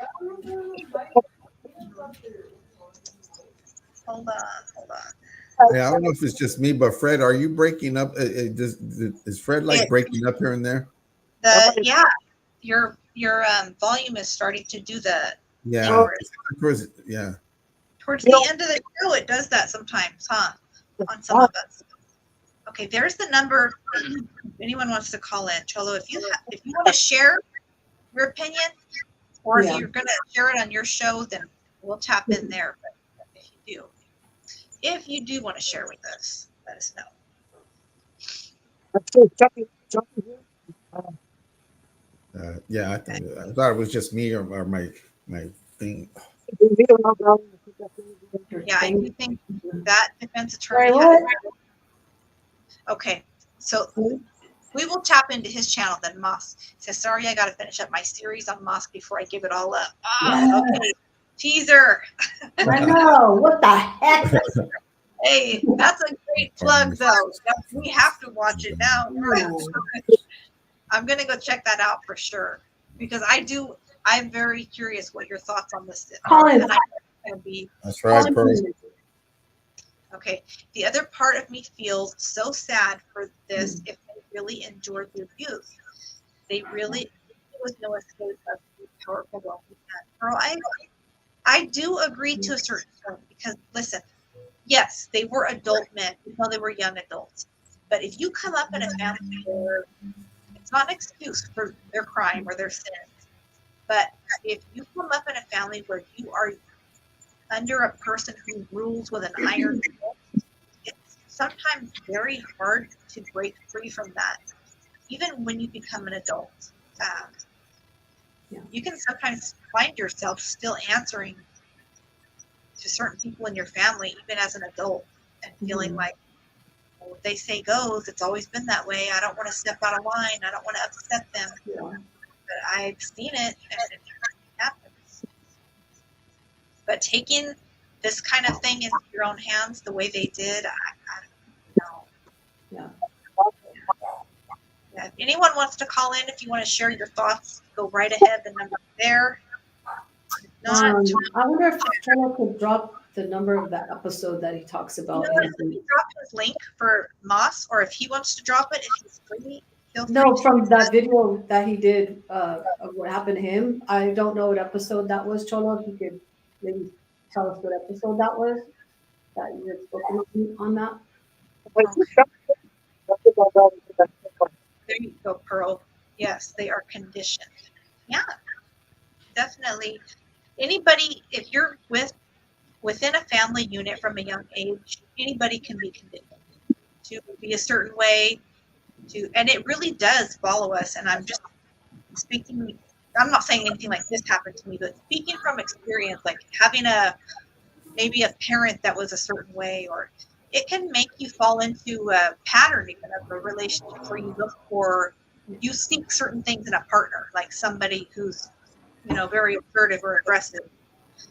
on, hold on. Yeah, I don't know if it's just me, but Fred, are you breaking up? Is Fred like It, breaking up here and there? yeah, your volume is starting to do the thing Yeah, where it's yeah. towards You the know, end of the show. It does that sometimes, huh? On some of us. Okay, there's the number. If anyone wants to call in, Cholo, if you want to share your opinion, or if Yeah. you're gonna share it on your show, then we'll tap in there. But if you do want to share with us, let us know. so something here. Yeah, I thought it was just me or my thing. We need to allow down. I think that's really Your Yeah, I do thing. think that defense Sorry, attorney had what? okay. So we will tap into his channel then. Moss says, "Sorry, I got to finish up my series on Moss before I give it all up." Yeah. Okay, teaser. I know. What the heck? Hey, that's a great plug though. We have to watch it now. I'm gonna go check that out for sure because I'm very curious what your thoughts on this are, Colin. and I'm gonna be That's right, Pearl. okay. The other part of me feels so sad for this if they really endured the abuse. They really there was no escape of the powerful wealthy man. Girl, I do agree to a certain point because listen, yes, they were adult men, even though they were young adults. But if you come up in a family where it's not an excuse for their crime or their sins, but if you come up in a family where you are under a person who rules with an iron fist, it's sometimes very hard to break free from that, even when you become an adult. Um, You can sometimes find yourself still answering to certain people in your family, even as an adult, and feeling like well, what they say goes. It's always been that way. I don't want to step out of line. I don't want to upset them. But I've seen it, and it happens. But taking this kind of thing into your own hands the way they did, I don't know. Yeah. Yeah. If anyone wants to call in, if you want to share your thoughts, go right ahead. The number's there. If not, I wonder if Cholo could drop the number of that episode that he talks you about. know what? If he dropped his link for Moss, or if he wants to drop it, if he's free, feel free No, to. from that video that he did of what happened to him. I don't know what episode that was, Cholo. If you could maybe tell us what episode that was that you had spoken on that. There you go, Pearl. Yes, they are conditioned. Yeah, definitely. Anybody, if you're within a family unit from a young age, anybody can be conditioned to be a certain way. And it really does follow us. And I'm just speaking. I'm not saying anything like this happened to me, but speaking from experience, like having maybe a parent that was a certain way, or it can make you fall into a pattern even of a relationship where you seek certain things in a partner, like somebody who's, very assertive or aggressive.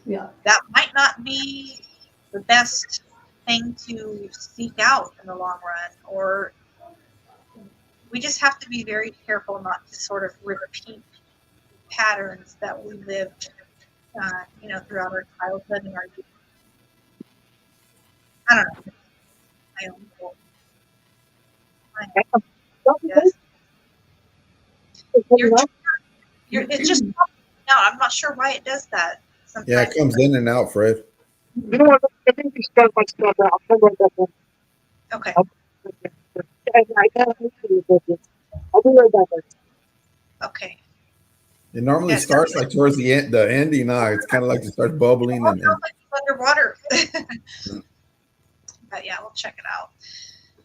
Yeah. That might not be the best thing to seek out in the long run, or we just have to be very careful not to sort of repeat patterns that we lived, throughout our childhood and our youth. I don't know. My own goal. Yes. It's just out. I'm not sure why it does that. Sometimes. Yeah, it comes in and out, Fred. You know what? I think we start my stuff out. I'll write that down. Okay. I'll be right back. Okay. It normally Yes. starts like towards the ending. It's kind of like it starts bubbling and Underwater. But yeah, we'll check it out.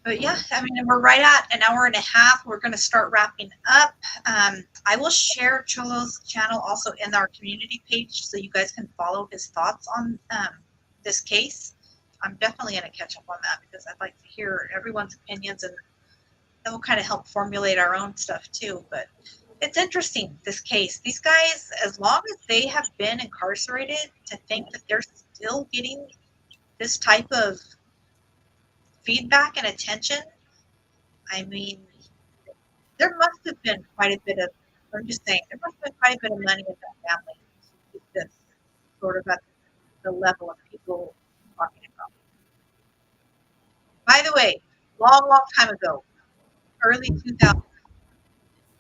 But yeah, I mean, we're right at an hour and a half. We're going to start wrapping up. I will share Cholo's channel also in our community page so you guys can follow his thoughts on this case. I'm definitely going to catch up on that because I'd like to hear everyone's opinions, and that will kind of help formulate our own stuff too. But it's interesting, this case. These guys, as long as they have been incarcerated, to think that they're still getting this type of feedback and attention, I mean, there must have been quite a bit of, I'm just saying, there must have been quite a bit of money in that family to keep this sort of at the level of people talking about. By the way, long, long time ago, early 2000s.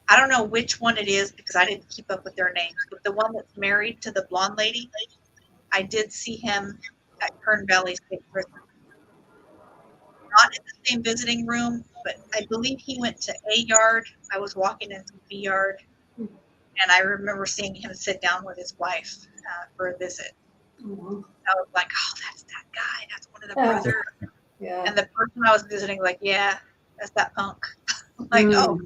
I don't know which one it is because I didn't keep up with their names, but the one that's married to the blonde lady, I did see him at Kern Valley State Prison. Not in the same visiting room, but I believe he went to A yard. I was walking into B yard, and I remember seeing him sit down with his wife for a visit. Mhm. I was like, oh, that's that guy. That's one of the brothers. Yeah. And the person I was visiting, like, yeah, that's that punk. I'm like, oh,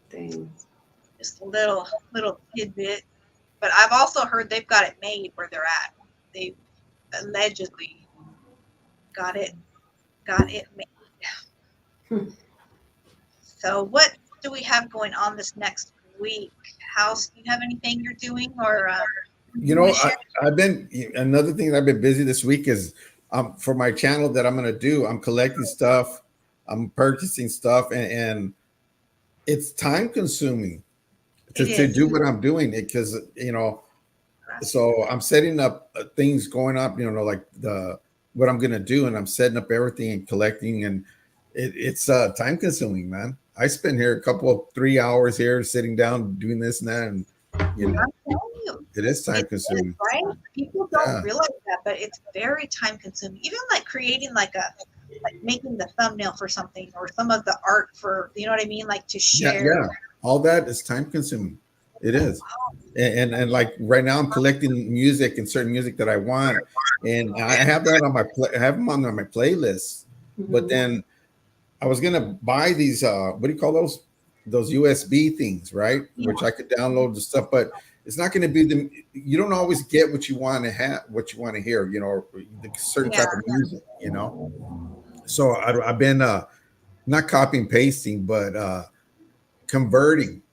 Dang. just a little tidbit. But I've also heard they've got it made where they're at. They allegedly got it made. So what do we have going on this next week? House, do you have anything you're doing or You know, I've been another thing that I've been busy this week is for my channel that I'm gonna do. I'm collecting stuff, I'm purchasing stuff, and it's time consuming to do what I'm doing because so I'm setting up things going up, like what I'm gonna do, and I'm setting up everything and collecting, and it's time consuming, man. I spend here a couple of 3 hours here sitting down doing this and that, and I'm telling you, it is time consuming, right? People don't realize that, but it's very time consuming. Even like creating like making the thumbnail for something or some of the art for, you know what I mean, like to share. Yeah, all that is time consuming. It is. And like right now I'm collecting music and certain music that I want, and I have that on I have them on my playlist. But then I was gonna buy these what do you call those USB things, right? Which I could download the stuff, but it's not going to be you don't always get what you want to have, what you want to hear, the certain type of music, So I've been not copying pasting, but converting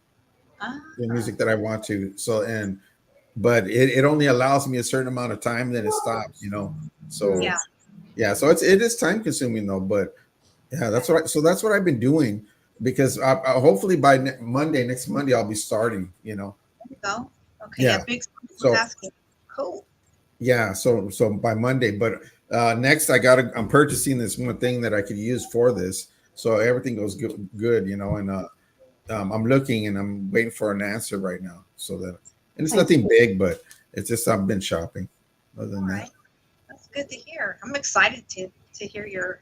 the music that I want to. So but it only allows me a certain amount of time, then it stops, So so it is time consuming though, but yeah, that's what I've been doing because I hopefully by next Monday I'll be starting. There you go. Okay. Yeah. Big So asking. Cool. Yeah. So by Monday, but next I'm purchasing this one thing that I could use for this, so everything goes good, and I'm looking and I'm waiting for an answer right now. And it's nothing big, but it's just I've been shopping. Other than that, that's good to hear. I'm excited to hear your.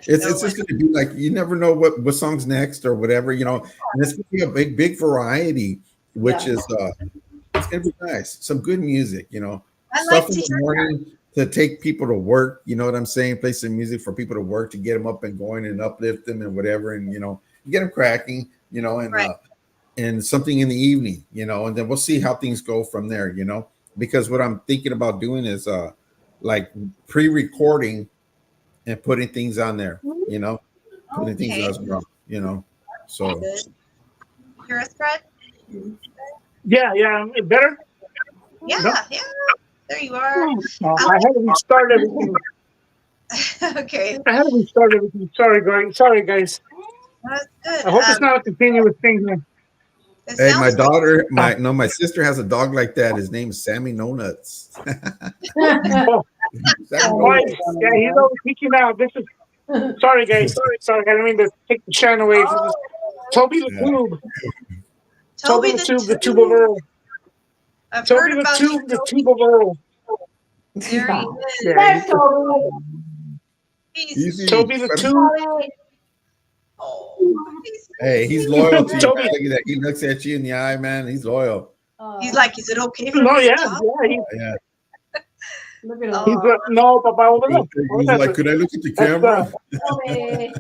It's just going to be like you never know what song's next or whatever, and it's going to be a big variety, which is it's going to be nice. Some good music, stuff in the morning to take people to work. You know what I'm saying? Play some music for people to work to get them up and going and uplift them and whatever, and you get them cracking, and something in the evening, and then we'll see how things go from there, because what I'm thinking about doing is like pre-recording and putting things on there, putting things as well, so. Hear us, Brad? Yeah, better? Yeah, there you are. I had to restart everything. Okay. I had to restart everything. Sorry, guys. That's good. I hope it's not a continuous thing. Hey, my daughter, my sister has a dog like that. His name is Sammy No Nuts. Yeah, he's always peeking out. This is sorry, guys. Sorry. I didn't mean to take the channel away. Toby the Tube. Toby the Tube of Earl. Toby the Tube of Earl. There he is. Toby the Tube. Hey, he's loyal to you. Look at that. He looks at you in the eye, man. He's loyal. He's like, is it okay for me? Yeah. Look at him. He's like, no, Papa. He's like, could I look at the camera? Hey,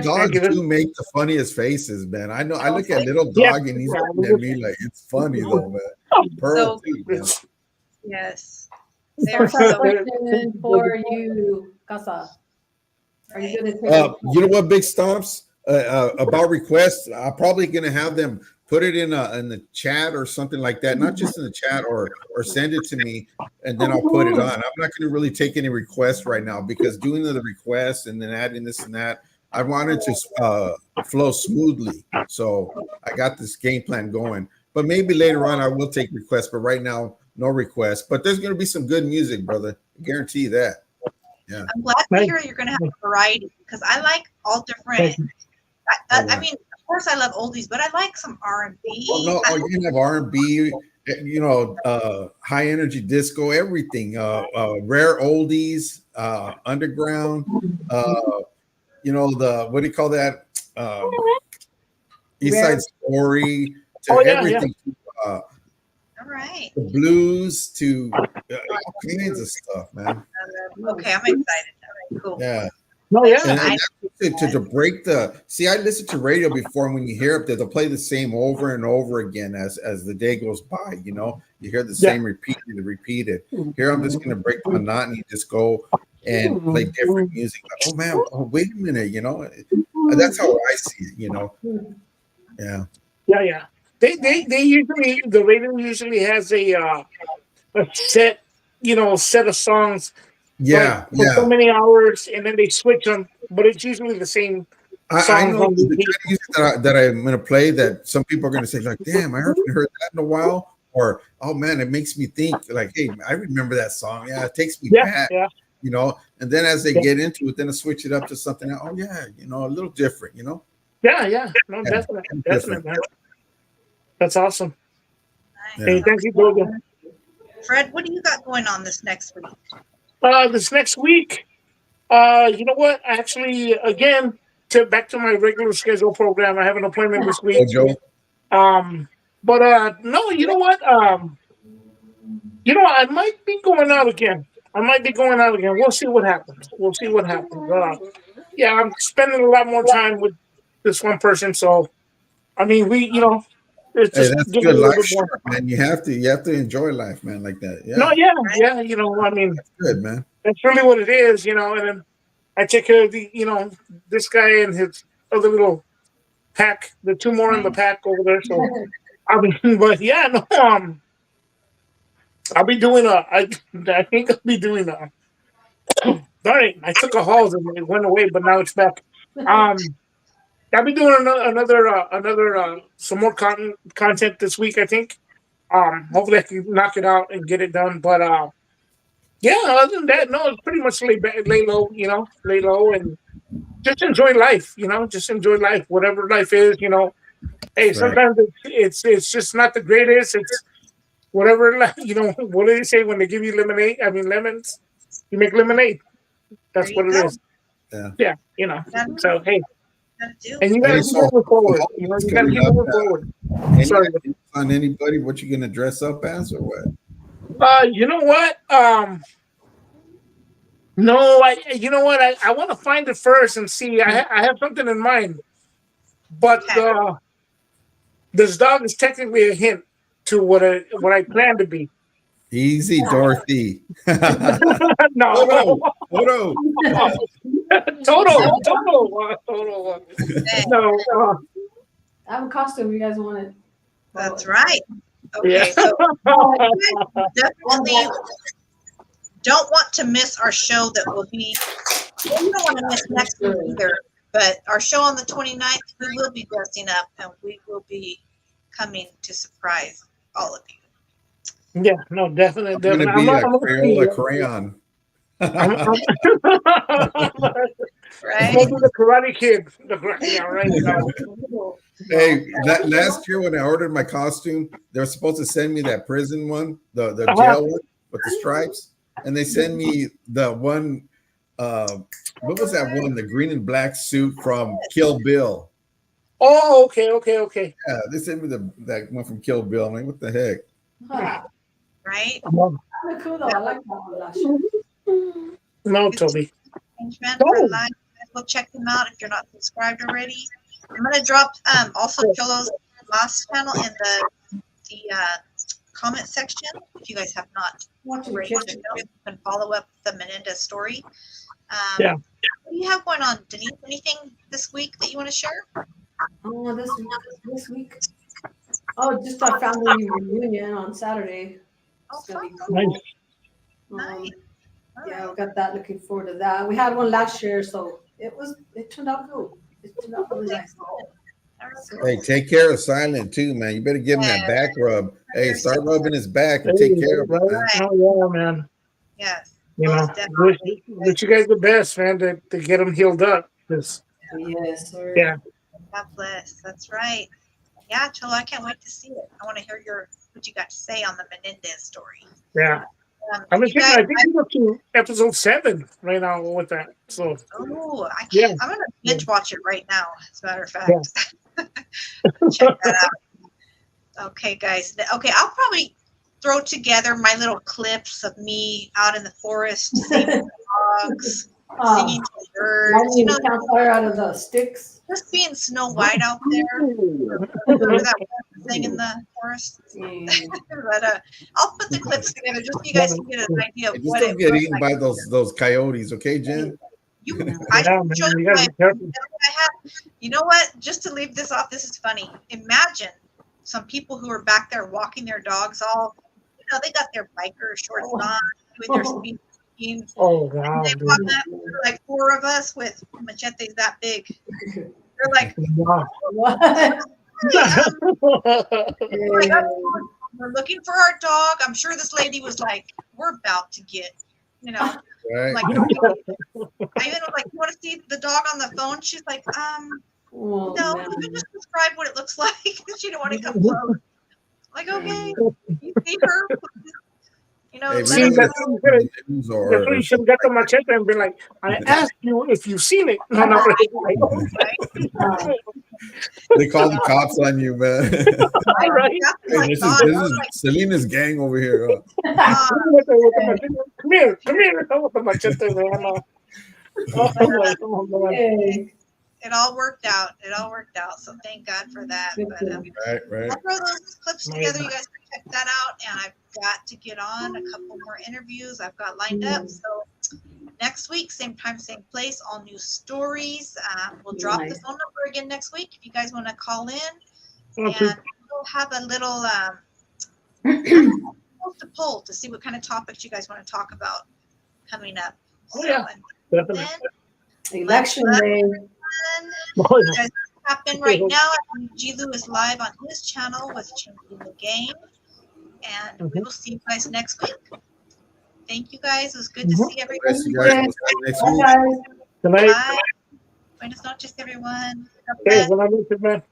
dogs do make the funniest faces, man. I know. I look at little dog and he's looking at me like it's funny though, man. Pearl too, man. Yes. Question for you, Casa. Are you going to take you know what, Big Stomps? About requests, I'm probably going to have them put it in the chat or something like that. Not just in the chat or send it to me, and then I'll put it on. I'm not going to really take any requests right now because doing the requests and then adding this and that, I wanted to flow smoothly. So I got this game plan going. But maybe later on I will take requests. But right now no requests, but there's going to be some good music, brother. I guarantee you that. Yeah. I'm glad to hear you're going to have a variety because I like all different. I mean, of course, I love oldies, but I like some R&B. Well, no, you can have R&B, high energy disco, everything. Rare oldies, underground. What do you call that? East Side Story. Everything. All right. The blues to all kinds of stuff, man. Okay, I'm excited. All right, cool. Yeah. No, yeah. And to break I listen to radio before, and when you hear it, they'll play the same over and over again as the day goes by. You hear the same repeated. Here, I'm just going to break the monotony, just go and play different music. Like, oh man, wait a minute, that's how I see it. Yeah. Yeah. They usually, the radio usually has a set, set of songs. Yeah, for so many hours, and then they switch them, but it's usually the same songs. I know the kind of music that I'm going to play that some people are going to say, like, damn, I haven't heard that in a while. Or, oh man, it makes me think, like, hey, I remember that song. Yeah, it takes me back. Yeah. And then as they get into it, then I switch it up to something else. Oh yeah, a little different, Yeah. No, definitely, man. That's awesome. Nice. Hey, thank you, Doga. Fred, what do you got going on this next week? This next week, you know what? Actually, again, back to my regular schedule program. I have an appointment this week. But no, you know what? I might be going out again. We'll see what happens. Yeah, I'm spending a lot more time with this one person. So, I mean, it's just that's good life, man. You have to enjoy life, man, like that. Yeah. No, yeah. I mean, that's good, man. That's really what it is, and then I take care of this guy and his other little pack, the two more in the pack over there. So, I mean, but yeah, no, I'll be doing I think I'll be doing sorry, I took a halt and it went away, but now it's back. I'll be doing another some more content this week, I think. Hopefully I can knock it out and get it done. But yeah, other than that, no, it's pretty much lay low and just enjoy life, just enjoy life, whatever life is, Hey, sometimes it's just not the greatest. It's whatever, what do they say when they give you lemons? You make lemonade. That's what it is. Yeah. So hey. And you gotta keep moving forward. You gotta keep moving forward. Sorry. On anybody, what you gonna dress up as or what? You know what? No, I want to find it first and see. I have something in mind, but this dog is technically a hint to what I plan to be. Easy, Dorothy. No. Toto. No. I have a costume. You guys want it? That's right. Okay, so definitely don't want to miss our show that will be. Well, you don't want to miss next week either. But our show on the 29th, we will be dressing up and we will be coming to surprise all of you. Yeah, no, definitely. I'm gonna be a Crayola crayon. Right? Maybe the Karate Kid. Right. Hey, last year when I ordered my costume, they were supposed to send me that prison one, the jail one with the stripes, and they sent me the one. What was that one? The green and black suit from Kill Bill. Oh, okay. Yeah, they sent me that one from Kill Bill. I'm like, what the heck? Huh. Right? Cool though. I like that one last year. No, Toby. Go check them out if you're not subscribed already. I'm gonna drop also Cholo's last channel in the comment section. If you guys have not already, you can follow up the Menendez story. Yeah. What do you have going on, Denise? Anything this week that you want to share? Oh, this week. Oh, just our family reunion on Saturday. Oh, It's gonna be fun. cool. Nice. Yeah, we got that. Looking forward to that. We had one last year, so it turned out good. It turned out really nice. Hey, take care of Silent too, man. You better give him that back rub. Hey, start rubbing his back and Hey, take care of it, right? man. Oh, yeah, man. Yes, You most know, definitely. wish you guys the best, man, to get them healed up. 'Cause, Yes, sir. yeah. God bless. That's right. Yeah, Cholo, I can't wait to see it. I want to hear what you got to say on the Menendez story. Yeah. I I think we're up to episode 7 right now with that. So, yeah. I'm gonna binge watch it right now. As a matter of Yeah. fact, check that out. Okay, guys. Okay, I'll probably throw together my little clips of me out in the forest, saving dogs, singing to birds. Lighting a campfire out of the sticks. Just being Snow White out there. Remember that thing in the forest? But I'll put the clips together just so you guys can get an idea of Just what don't it get looks eaten like. by those coyotes, okay, Jen? I Yeah, man, showed you you gotta my be careful. I have. You know what? Just to leave this off, this is funny. Imagine some people who are back there walking their dogs all, they got their biker shorts on, doing their speed skiing. Oh, wow, They dude. walk up, like 4 of us with machetes that big. They're like, Wow. What? "Hi, Yeah. we're looking for our dog." I'm sure this lady was like, "We're about to get, Right. like." I even was like, "You want to see the dog on the phone?" She's like, Oh, "No, man. you can just describe what it looks like." She didn't want to come close. Like, okay, you see her, Hey, let See, us that's know. what or you should have got the machete and been like, I asked you if you've seen it. No, no. they call the cops on you, man. All right. That's Hey, my this thought. is Selena's gang over here. With the machete. Come here with the machete, man. Oh, my God. Hey. It all worked out. So thank God for that. But Right. I'll throw those clips together. You guys can check that out. And I've got to get on a couple more interviews I've got lined up. So next week, same time, same place, all new stories. We'll drop the phone number again next week if you guys want to call in. Okay. And we'll have a little post a poll to see what kind of topics you guys want to talk about coming up. Oh, yeah. Definitely. Election day. Oh, You yeah. guys tap in right now. G. Lewis live on his channel with Changing the Game. And we will see you guys next week. Thank you guys. It was good to see everybody. You guys. We'll see you next week. Bye, guys. Good night. Bye. Buenas noches, everyone. God Hey, bless. buenas noches, man.